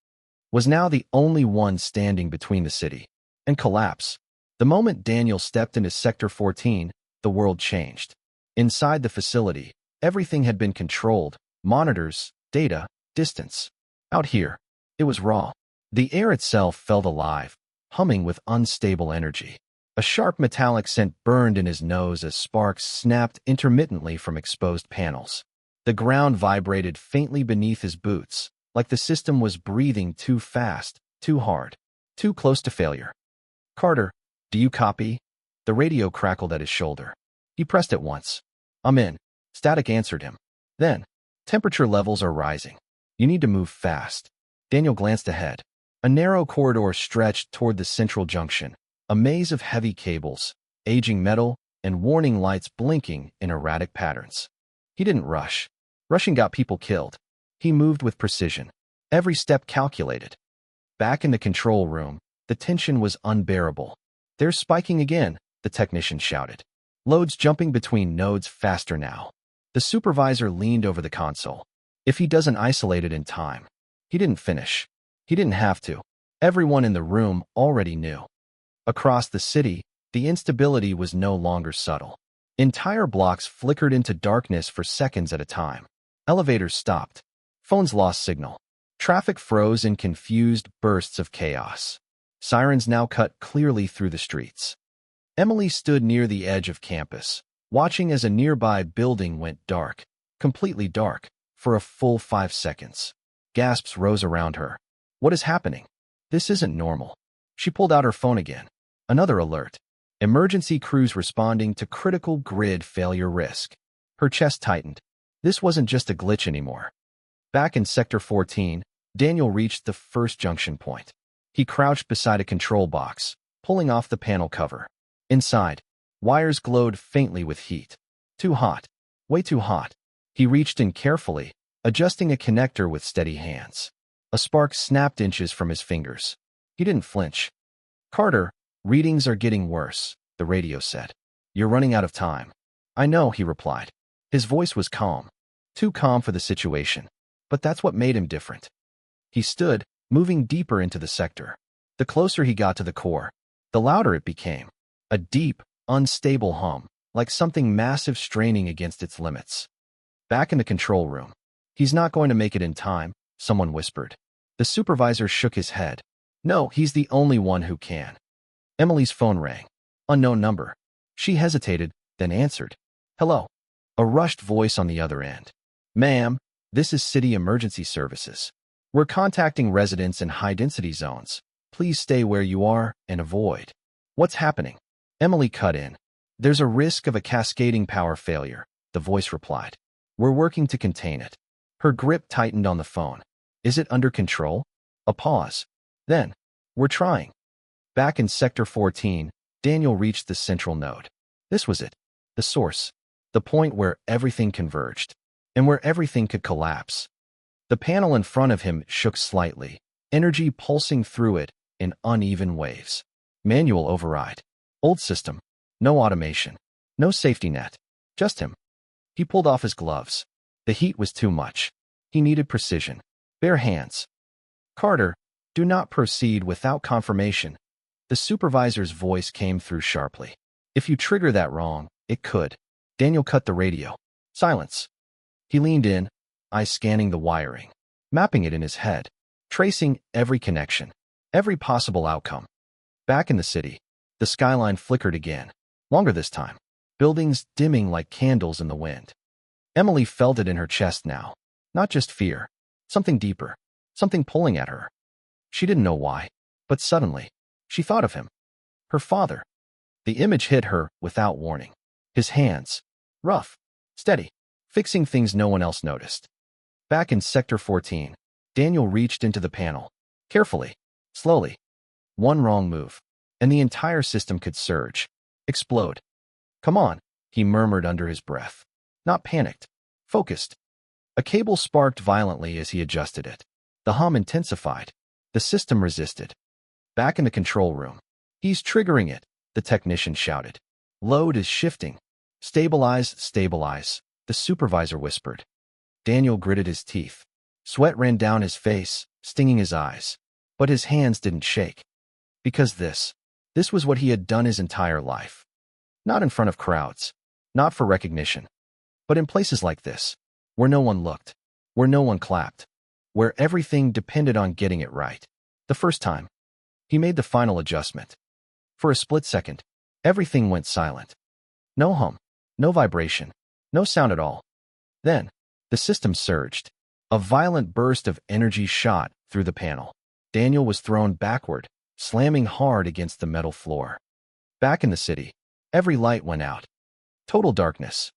Was now the only one standing between the city and collapse. The moment Daniel stepped into Sector 14, the world changed. Inside the facility, everything had been controlled. Monitors, data, distance. Out here, it was raw. The air itself felt alive, humming with unstable energy. A sharp metallic scent burned in his nose as sparks snapped intermittently from exposed panels. The ground vibrated faintly beneath his boots, like the system was breathing too fast, too hard, too close to failure. Carter, do you copy? The radio crackled at his shoulder. He pressed it once. I'm in. Static answered him. Then, temperature levels are rising. You need to move fast. Daniel glanced ahead. A narrow corridor stretched toward the central junction, a maze of heavy cables, aging metal, and warning lights blinking in erratic patterns. He didn't rush. Rushing got people killed. He moved with precision, every step calculated. Back in the control room, the tension was unbearable. They're spiking again, the technician shouted. Loads jumping between nodes faster now. The supervisor leaned over the console. If he doesn't isolate it in time. He didn't finish. He didn't have to. Everyone in the room already knew. Across the city, the instability was no longer subtle. Entire blocks flickered into darkness for seconds at a time. Elevators stopped. Phones lost signal. Traffic froze in confused bursts of chaos. Sirens now cut clearly through the streets. Emily stood near the edge of campus, watching as a nearby building went dark, completely dark, for a full 5 seconds. Gasps rose around her. What is happening? This isn't normal. She pulled out her phone again. Another alert. Emergency crews responding to critical grid failure risk. Her chest tightened. This wasn't just a glitch anymore. Back in Sector 14, Daniel reached the first junction point. He crouched beside a control box, pulling off the panel cover. Inside, wires glowed faintly with heat. Too hot. Way too hot. He reached in carefully, adjusting a connector with steady hands. A spark snapped inches from his fingers. He didn't flinch. Carter, readings are getting worse, the radio said. You're running out of time. I know, he replied. His voice was calm. Too calm for the situation. But that's what made him different. He stood, moving deeper into the sector. The closer he got to the core, the louder it became. A deep, unstable hum, like something massive straining against its limits. Back in the control room. He's not going to make it in time, someone whispered. The supervisor shook his head. No, he's the only one who can. Emily's phone rang. Unknown number. She hesitated, then answered. Hello. A rushed voice on the other end. Ma'am, this is City Emergency Services. We're contacting residents in high-density zones. Please stay where you are and avoid. What's happening? Emily cut in. There's a risk of a cascading power failure, the voice replied. We're working to contain it. Her grip tightened on the phone. Is it under control? A pause. Then, we're trying. Back in Sector 14, Daniel reached the central node. This was it. The source. The point where everything converged. And where everything could collapse. The panel in front of him shook slightly, energy pulsing through it in uneven waves. Manual override. Old system. No automation. No safety net. Just him. He pulled off his gloves. The heat was too much. He needed precision. Bare hands. Carter, do not proceed without confirmation. The supervisor's voice came through sharply. If you trigger that wrong, it could. Daniel cut the radio. Silence. He leaned in, eyes scanning the wiring, mapping it in his head, tracing every connection, every possible outcome. Back in the city, the skyline flickered again, longer this time, buildings dimming like candles in the wind. Emily felt it in her chest now, not just fear, something deeper, something pulling at her. She didn't know why, but suddenly, she thought of him. Her father. The image hit her without warning. His hands, rough, steady, fixing things no one else noticed. Back in Sector 14, Daniel reached into the panel. Carefully, slowly. One wrong move. and the entire system could surge, explode. Come on, he murmured under his breath. Not panicked, focused. A cable sparked violently as he adjusted it. The hum intensified. The system resisted. Back in the control room. He's triggering it, the technician shouted. Load is shifting. Stabilize, stabilize, the supervisor whispered. Daniel gritted his teeth. Sweat ran down his face, stinging his eyes. But his hands didn't shake. Because this was what he had done his entire life. Not in front of crowds, not for recognition, but in places like this, where no one looked, where no one clapped, where everything depended on getting it right. The first time, he made the final adjustment. For a split second, everything went silent. No hum, no vibration, no sound at all. Then, the system surged. A violent burst of energy shot through the panel. Daniel was thrown backward, slamming hard against the metal floor. Back in the city, every light went out. Total darkness.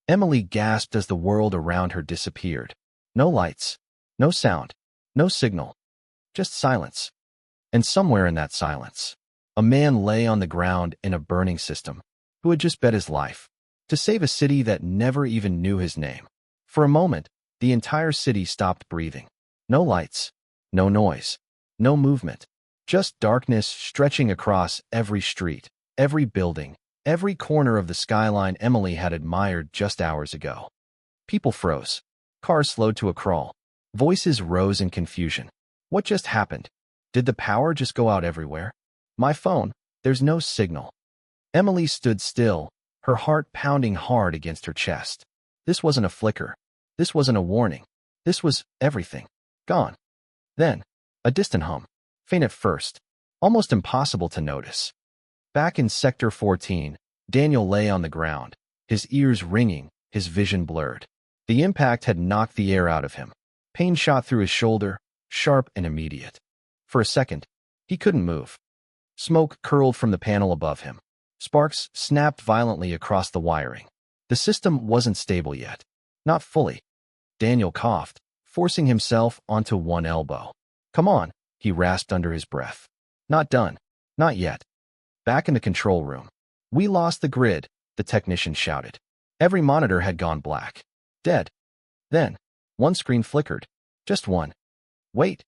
Emily gasped as the world around her disappeared. No lights, no sound, no signal, just silence. And somewhere in that silence, a man lay on the ground in a burning system, who had just bet his life to save a city that never even knew his name. For a moment, the entire city stopped breathing. No lights, no noise, no movement, just darkness stretching across every street, every building, every corner of the skyline Emily had admired just hours ago. People froze. Cars slowed to a crawl. Voices rose in confusion. What just happened? Did the power just go out everywhere? My phone, there's no signal. Emily stood still, her heart pounding hard against her chest. This wasn't a flicker. This wasn't a warning. This was everything. Gone. Then, a distant hum. Faint at first. Almost impossible to notice. Back in Sector 14, Daniel lay on the ground, his ears ringing, his vision blurred. The impact had knocked the air out of him. Pain shot through his shoulder, sharp and immediate. For a second, he couldn't move. Smoke curled from the panel above him. Sparks snapped violently across the wiring. The system wasn't stable yet. Not fully. Daniel coughed, forcing himself onto one elbow. Come on, he rasped under his breath. Not done. Not yet. Back in the control room. We lost the grid, the technician shouted. Every monitor had gone black. Dead. Then, one screen flickered. Just one. Wait,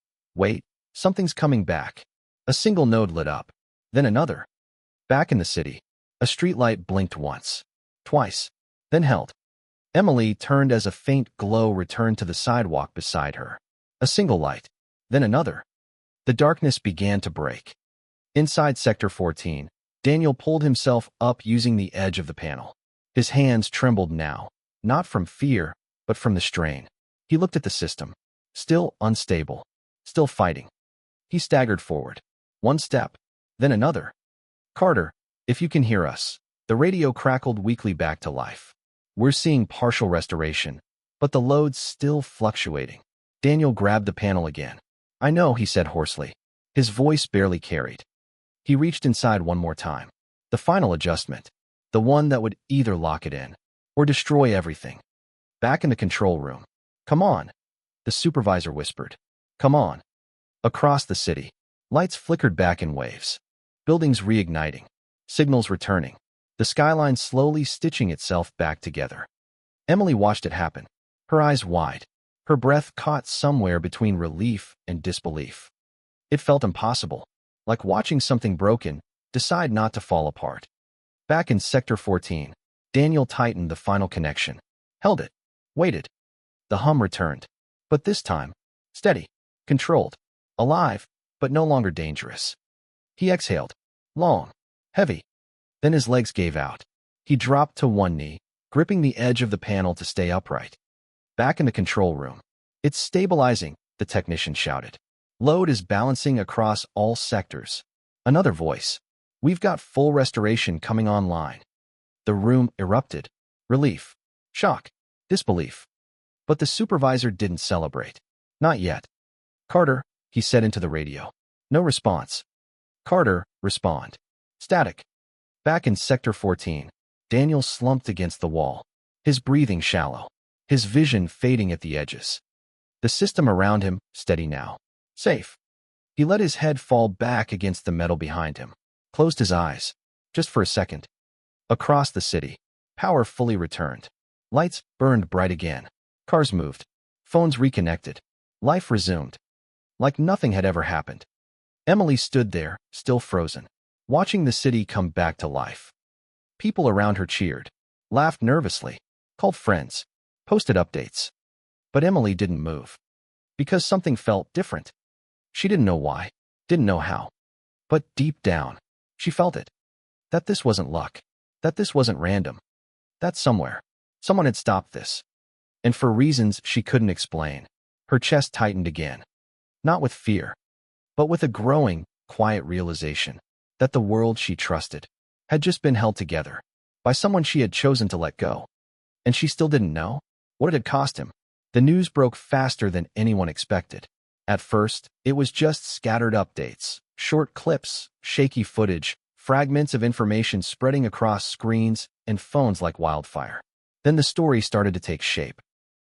something's coming back. A single node lit up. Then another. Back in the city, a streetlight blinked once. Twice. Then held. Emily turned as a faint glow returned to the sidewalk beside her. A single light. Then another. The darkness began to break. Inside Sector 14, Daniel pulled himself up using the edge of the panel. His hands trembled now, not from fear, but from the strain. He looked at the system. Still unstable. Still fighting. He staggered forward. One step. Then another. Carter, if you can hear us. The radio crackled weakly back to life. We're seeing partial restoration, but the load's still fluctuating. Daniel grabbed the panel again. I know, he said hoarsely. His voice barely carried. He reached inside one more time. The final adjustment. The one that would either lock it in or destroy everything. Back in the control room. Come on, the supervisor whispered. Come on. Across the city, lights flickered back in waves. Buildings reigniting. Signals returning. The skyline slowly stitching itself back together. Emily watched it happen, her eyes wide, her breath caught somewhere between relief and disbelief. It felt impossible, like watching something broken decide not to fall apart. Back in Sector 14, Daniel tightened the final connection, held it, waited. The hum returned, but this time, steady, controlled, alive, but no longer dangerous. He exhaled, long, heavy. Then his legs gave out. He dropped to one knee, gripping the edge of the panel to stay upright. Back in the control room. It's stabilizing, the technician shouted. Load is balancing across all sectors. Another voice. We've got full restoration coming online. The room erupted. Relief, shock, disbelief. But the supervisor didn't celebrate. Not yet. Carter, he said into the radio. No response. Carter, respond. Static. Back in Sector 14, Daniel slumped against the wall, his breathing shallow, his vision fading at the edges. The system around him, steady now. Safe. He let his head fall back against the metal behind him. closed his eyes, just for a second. Across the city, power fully returned. Lights burned bright again. Cars moved. Phones reconnected. Life resumed. Like nothing had ever happened. Emily stood there, still frozen, watching the city come back to life. People around her cheered, laughed nervously, called friends, posted updates. But Emily didn't move. Because something felt different. She didn't know why, didn't know how. But deep down, she felt it. That this wasn't luck. That this wasn't random. That someone had stopped this. And for reasons she couldn't explain, her chest tightened again. Not with fear, but with a growing, quiet realization that the world she trusted had just been held together by someone she had chosen to let go. And she still didn't know what it had cost him. The news broke faster than anyone expected. At first, it was just scattered updates, short clips, shaky footage, fragments of information spreading across screens and phones like wildfire. Then the story started to take shape.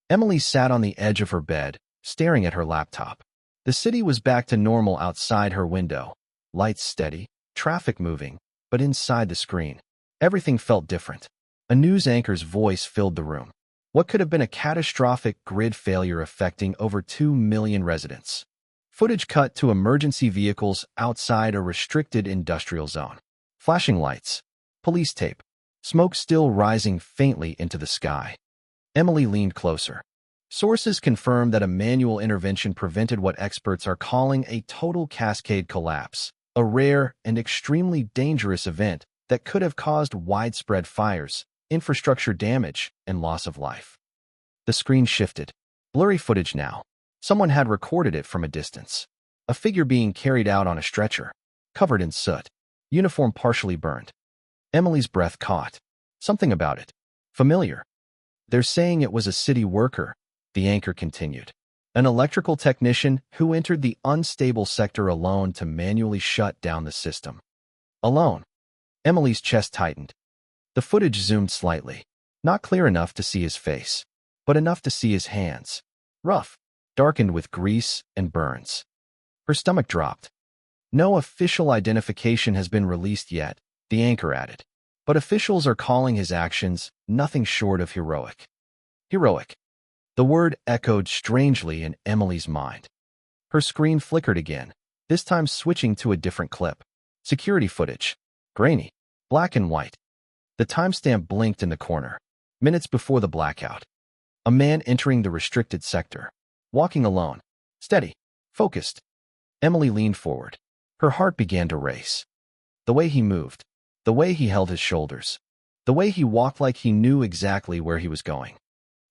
Emily sat on the edge of her bed, staring at her laptop. The city was back to normal outside her window. Lights steady, traffic moving, but inside the screen, everything felt different. A news anchor's voice filled the room. What could have been a catastrophic grid failure affecting over 2 million residents. Footage cut to emergency vehicles outside a restricted industrial zone. Flashing lights, police tape, smoke still rising faintly into the sky. Emily leaned closer. Sources confirmed that a manual intervention prevented what experts are calling a total cascade collapse, a rare and extremely dangerous event that could have caused widespread fires, infrastructure damage, and loss of life. The screen shifted. Blurry footage now. Someone had recorded it from a distance. A figure being carried out on a stretcher, covered in soot, uniform partially burned. Emily's breath caught. Something about it. Familiar. They're saying it was a city worker, the anchor continued. An electrical technician who entered the unstable sector alone to manually shut down the system. Alone. Emily's chest tightened. The footage zoomed slightly, not clear enough to see his face, but enough to see his hands. Rough, darkened with grease and burns. Her stomach dropped. No official identification has been released yet, the anchor added. But officials are calling his actions nothing short of heroic. Heroic. The word echoed strangely in Emily's mind. Her screen flickered again, this time switching to a different clip. Security footage. Grainy. Black and white. The timestamp blinked in the corner. Minutes before the blackout. A man entering the restricted sector. Walking alone. Steady. Focused. Emily leaned forward. Her heart began to race. The way he moved. The way he held his shoulders. The way he walked like he knew exactly where he was going.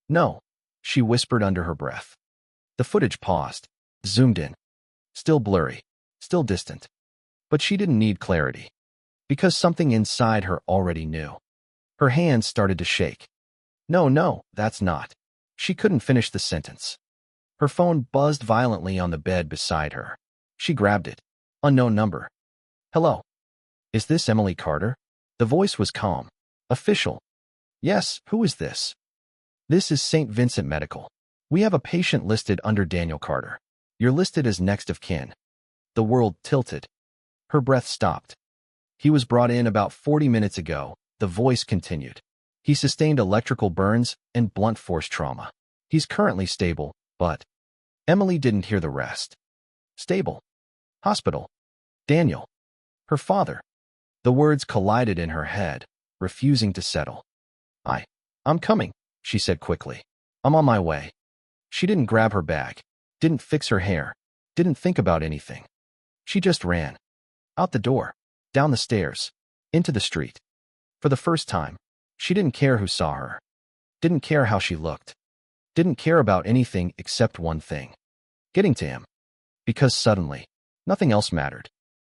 No, she whispered under her breath. The footage paused, zoomed in. Still blurry, still distant. But she didn't need clarity. Because something inside her already knew. Her hands started to shake. No, that's not. She couldn't finish the sentence. Her phone buzzed violently on the bed beside her. She grabbed it. Unknown number. Hello. Is this Emily Carter? The voice was calm. Official. Yes, who is this? This is St. Vincent Medical. We have a patient listed under Daniel Carter. You're listed as next of kin. The world tilted. Her breath stopped. He was brought in about 40 minutes ago, the voice continued. He sustained electrical burns and blunt force trauma. He's currently stable, but... Emily didn't hear the rest. Stable. Hospital. Daniel. Her father. The words collided in her head, refusing to settle. I'm coming, she said quickly. I'm on my way. She didn't grab her bag, didn't fix her hair, didn't think about anything. She just ran. Out the door, down the stairs, into the street. For the first time, she didn't care who saw her. Didn't care how she looked. Didn't care about anything except one thing. Getting to him. Because suddenly, nothing else mattered.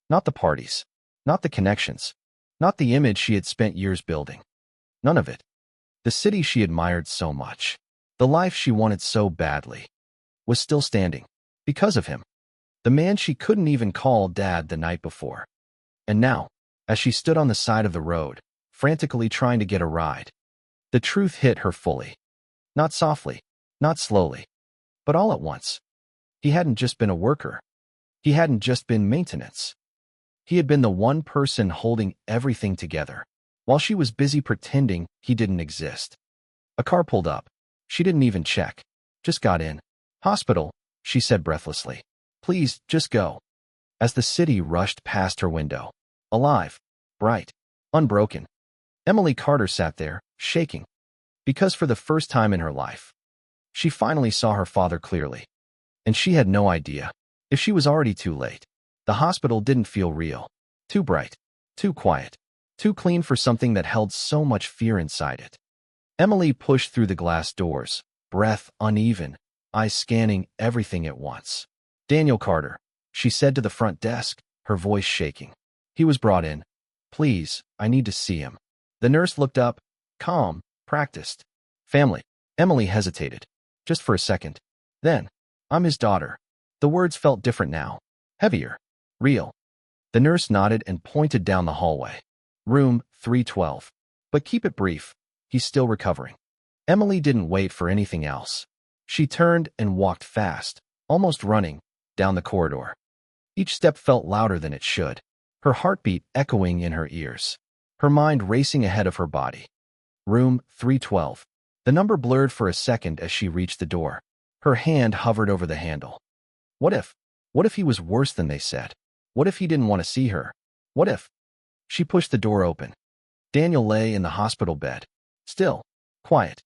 Not the parties. Not the connections. Not the image she had spent years building. None of it. The city she admired so much, the life she wanted so badly, was still standing. Because of him. The man she couldn't even call Dad the night before. And now, as she stood on the side of the road, frantically trying to get a ride, the truth hit her fully. Not softly, not slowly, but all at once. He hadn't just been a worker. He hadn't just been maintenance. He had been the one person holding everything together, while she was busy pretending he didn't exist. A car pulled up. She didn't even check. Just got in. Hospital, she said breathlessly. Please, just go. As the city rushed past her window. Alive, bright, unbroken. Emily Carter sat there, shaking. Because for the first time in her life, she finally saw her father clearly. And she had no idea. If she was already too late. The hospital didn't feel real. Too bright. Too quiet. Too clean for something that held so much fear inside it. Emily pushed through the glass doors, breath uneven, eyes scanning everything at once. Daniel Carter, she said to the front desk, her voice shaking. He was brought in. Please, I need to see him. The nurse looked up, calm, practiced. Family. Emily hesitated. Just for a second. Then, I'm his daughter. The words felt different now. Heavier. Real. The nurse nodded and pointed down the hallway. Room 312. But keep it brief. He's still recovering. Emily didn't wait for anything else. She turned and walked fast, almost running, down the corridor. Each step felt louder than it should, her heartbeat echoing in her ears, her mind racing ahead of her body. Room 312. The number blurred for a second as she reached the door. Her hand hovered over the handle. What if? What if he was worse than they said? What if he didn't want to see her? What if? She pushed the door open. Daniel lay in the hospital bed. Still. Quiet.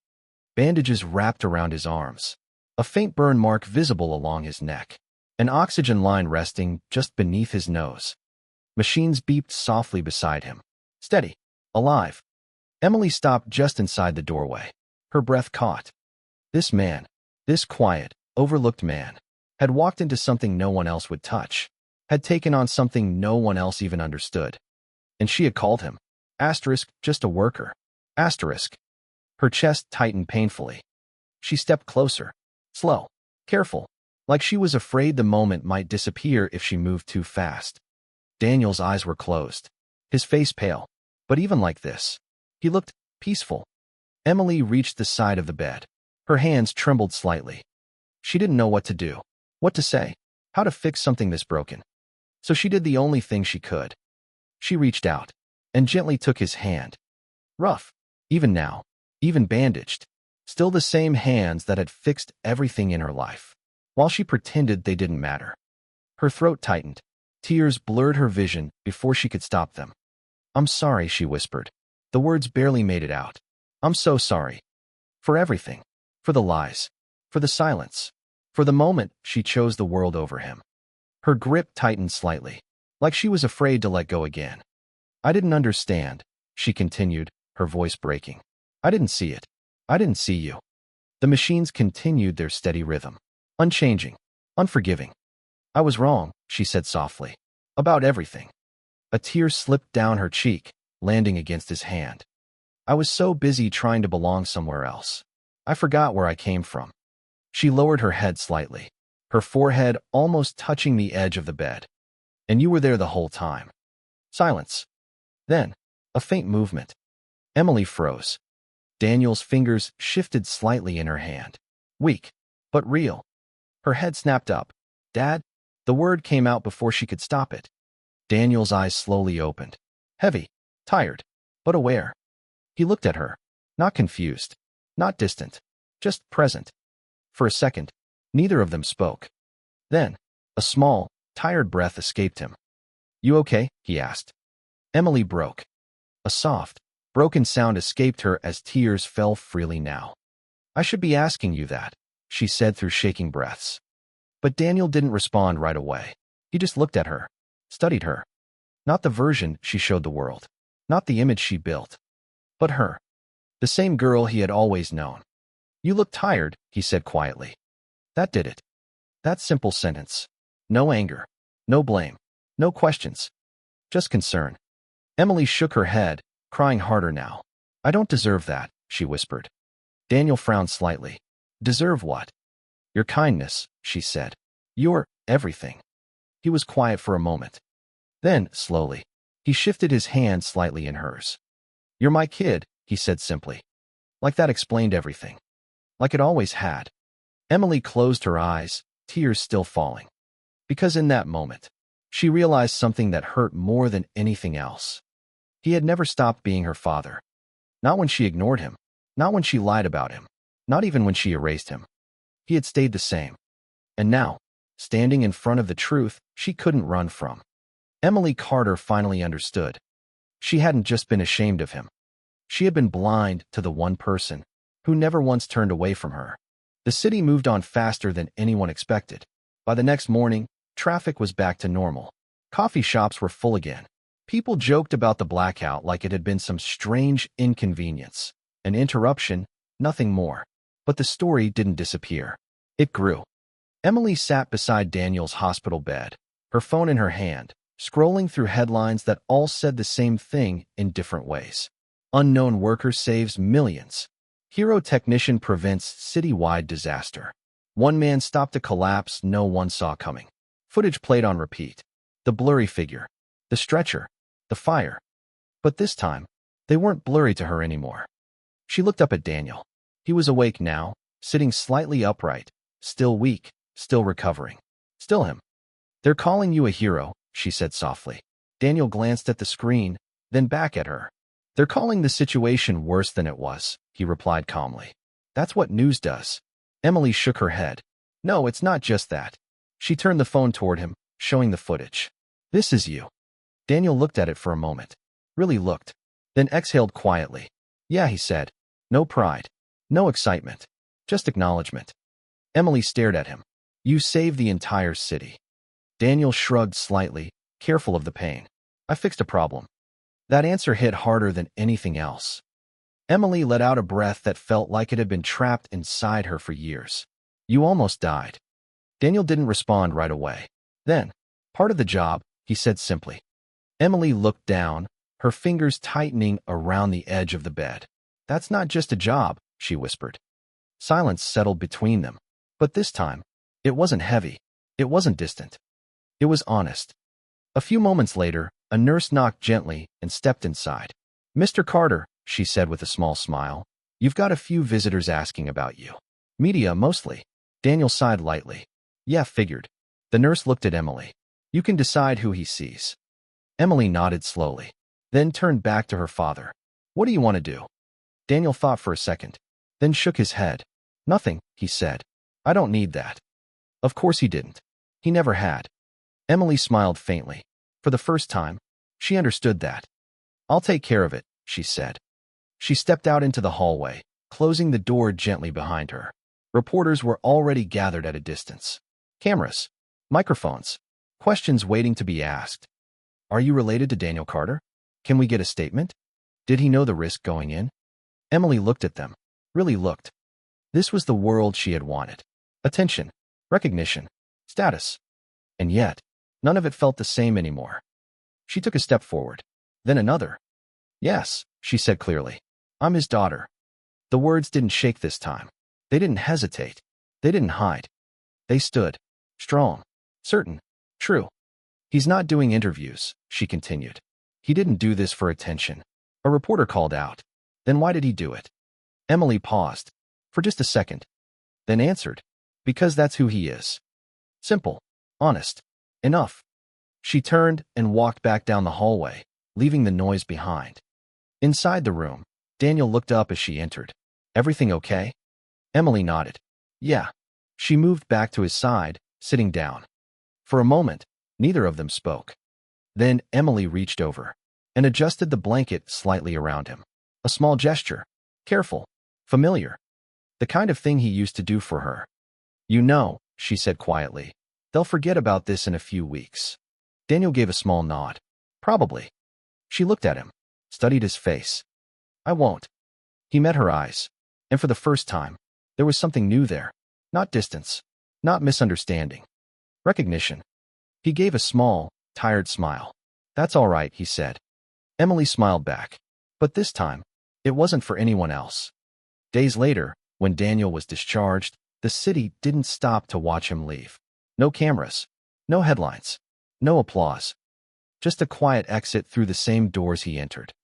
Bandages wrapped around his arms. A faint burn mark visible along his neck. An oxygen line resting just beneath his nose. Machines beeped softly beside him. Steady. Alive. Emily stopped just inside the doorway. Her breath caught. This man, this quiet, overlooked man, had walked into something no one else would touch, had taken on something no one else even understood. And she had called him. Asterisk, just a worker. Asterisk. Her chest tightened painfully. She stepped closer. Slow. Careful. Like she was afraid the moment might disappear if she moved too fast. Daniel's eyes were closed. His face pale. But even like this, he looked peaceful. Emily reached the side of the bed. Her hands trembled slightly. She didn't know what to do, what to say, how to fix something this broken. So she did the only thing she could. She reached out and gently took his hand. Rough, even now, even bandaged, still the same hands that had fixed everything in her life, while she pretended they didn't matter. Her throat tightened. Tears blurred her vision before she could stop them. I'm sorry, she whispered. The words barely made it out. I'm so sorry. For everything. For the lies. For the silence. For the moment she chose the world over him. Her grip tightened slightly, like she was afraid to let go again. I didn't understand, she continued, her voice breaking. I didn't see it. I didn't see you. The machines continued their steady rhythm. Unchanging. Unforgiving. I was wrong, she said softly. About everything. A tear slipped down her cheek, landing against his hand. I was so busy trying to belong somewhere else. I forgot where I came from. She lowered her head slightly, her forehead almost touching the edge of the bed. And you were there the whole time. Silence. Then, a faint movement. Emily froze. Daniel's fingers shifted slightly in her hand. Weak, but real. Her head snapped up. Dad? The word came out before she could stop it. Daniel's eyes slowly opened. Heavy, tired, but aware. He looked at her. Not confused. Not distant. Just present. For a second, neither of them spoke. Then, a small, tired breath escaped him. You okay? He asked. Emily broke. A soft, broken sound escaped her as tears fell freely now. I should be asking you that, she said through shaking breaths. But Daniel didn't respond right away. He just looked at her, studied her. Not the version she showed the world, not the image she built, but her. The same girl he had always known. You look tired, he said quietly. That did it. That simple sentence. No anger, no blame, no questions. Just concern. Emily shook her head, crying harder now. I don't deserve that, she whispered. Daniel frowned slightly. Deserve what? Your kindness, she said. Your everything. He was quiet for a moment. Then, slowly, he shifted his hand slightly in hers. You're my kid, he said simply. Like that explained everything. Like it always had. Emily closed her eyes, tears still falling. Because in that moment, She realized something that hurt more than anything else. He had never stopped being her father. Not when she ignored him. Not when she lied about him. Not even when she erased him. He had stayed the same. And now, standing in front of the truth she couldn't run from, Emily Carter finally understood. She hadn't just been ashamed of him. She had been blind to the one person who never once turned away from her. The city moved on faster than anyone expected. By the next morning, traffic was back to normal. Coffee shops were full again. People joked about the blackout like it had been some strange inconvenience. An interruption, nothing more. But the story didn't disappear. It grew. Emily sat beside Daniel's hospital bed, her phone in her hand, scrolling through headlines that all said the same thing in different ways. Unknown worker saves millions. Hero technician prevents citywide disaster. One man stopped a collapse no one saw coming. Footage played on repeat. The blurry figure. The stretcher. The fire. But this time, they weren't blurry to her anymore. She looked up at Daniel. He was awake now, sitting slightly upright, still weak, still recovering. Still him. "They're calling you a hero," she said softly. Daniel glanced at the screen, then back at her. "They're calling the situation worse than it was," he replied calmly. "That's what news does." Emily shook her head. "No, it's not just that." She turned the phone toward him, showing the footage. "This is you." Daniel looked at it for a moment. Really looked. Then exhaled quietly. "Yeah," he said. No pride. No excitement. Just acknowledgement. Emily stared at him. "You saved the entire city." Daniel shrugged slightly, careful of the pain. "I fixed a problem." That answer hit harder than anything else. Emily let out a breath that felt like it had been trapped inside her for years. "You almost died." Daniel didn't respond right away. Then, "Part of the job," he said simply. Emily looked down, her fingers tightening around the edge of the bed. "That's not just a job," she whispered. Silence settled between them. But this time, it wasn't heavy. It wasn't distant. It was honest. A few moments later, a nurse knocked gently and stepped inside. "Mr. Carter," she said with a small smile, "you've got a few visitors asking about you. Media, mostly." Daniel sighed lightly. "Yeah, figured." The nurse looked at Emily. "You can decide who he sees." Emily nodded slowly, then turned back to her father. "What do you want to do?" Daniel thought for a second, then shook his head. "Nothing," he said. "I don't need that." Of course he didn't. He never had. Emily smiled faintly. For the first time, she understood that. "I'll take care of it," she said. She stepped out into the hallway, closing the door gently behind her. Reporters were already gathered at a distance. Cameras. Microphones. Questions waiting to be asked. "Are you related to Daniel Carter? Can we get a statement? Did he know the risk going in?" Emily looked at them. Really looked. This was the world she had wanted. Attention. Recognition. Status. And yet, none of it felt the same anymore. She took a step forward. Then another. "Yes," she said clearly. "I'm his daughter." The words didn't shake this time. They didn't hesitate. They didn't hide. They stood. Strong. Certain. True. "He's not doing interviews," she continued. "He didn't do this for attention." A reporter called out. "Then why did he do it?" Emily paused. For just a second. Then answered. "Because that's who he is." Simple. Honest. Enough. She turned and walked back down the hallway, leaving the noise behind. Inside the room, Daniel looked up as she entered. "Everything okay?" Emily nodded. "Yeah." She moved back to his side, sitting down. For a moment, neither of them spoke. Then Emily reached over and adjusted the blanket slightly around him. A small gesture. Careful. Familiar. The kind of thing he used to do for her. "You know," she said quietly, "they'll forget about this in a few weeks." Daniel gave a small nod. "Probably." She looked at him, studied his face. "I won't." He met her eyes, and for the first time, there was something new there. Not distance, not misunderstanding. Recognition. He gave a small, tired smile. "That's all right," he said. Emily smiled back. But this time, it wasn't for anyone else. Days later, when Daniel was discharged, the city didn't stop to watch him leave. No cameras. No headlines. No applause. Just a quiet exit through the same doors he entered.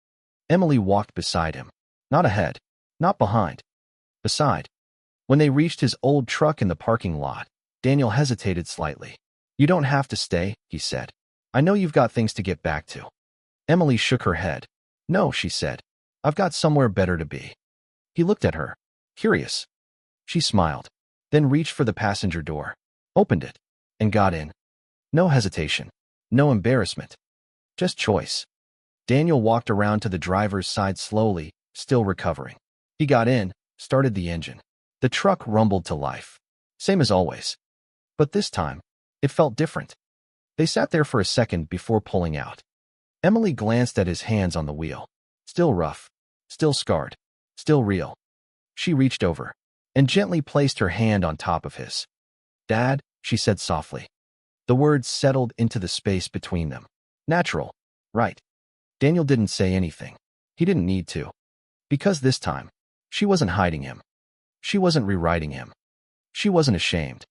Emily walked beside him. Not ahead. Not behind. Beside. When they reached his old truck in the parking lot, Daniel hesitated slightly. "You don't have to stay," he said. I know you've got things to get back to. Emily shook her head. No, she said. I've got somewhere better to be. He looked at her, curious. She smiled, then reached for the passenger door, opened it, and got in. No hesitation, no embarrassment, just choice. Daniel walked around to the driver's side slowly, still recovering. He got in, started the engine. The truck rumbled to life. Same as always. But this time, it felt different. They sat there for a second before pulling out. Emily glanced at his hands on the wheel. Still rough, still scarred, still real. She reached over and gently placed her hand on top of his. Dad, she said softly. The words settled into the space between them. Natural, right? Daniel didn't say anything. He didn't need to. Because this time, she wasn't hiding him. She wasn't rewriting him. She wasn't ashamed.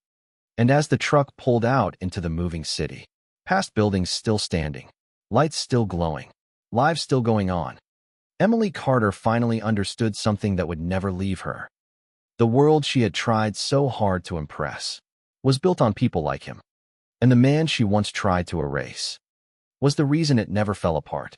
And as the truck pulled out into the moving city, past buildings still standing, lights still glowing, lives still going on, Emily Carter finally understood something that would never leave her. The world she had tried so hard to impress was built on people like him. And the man she once tried to erase was the reason it never fell apart.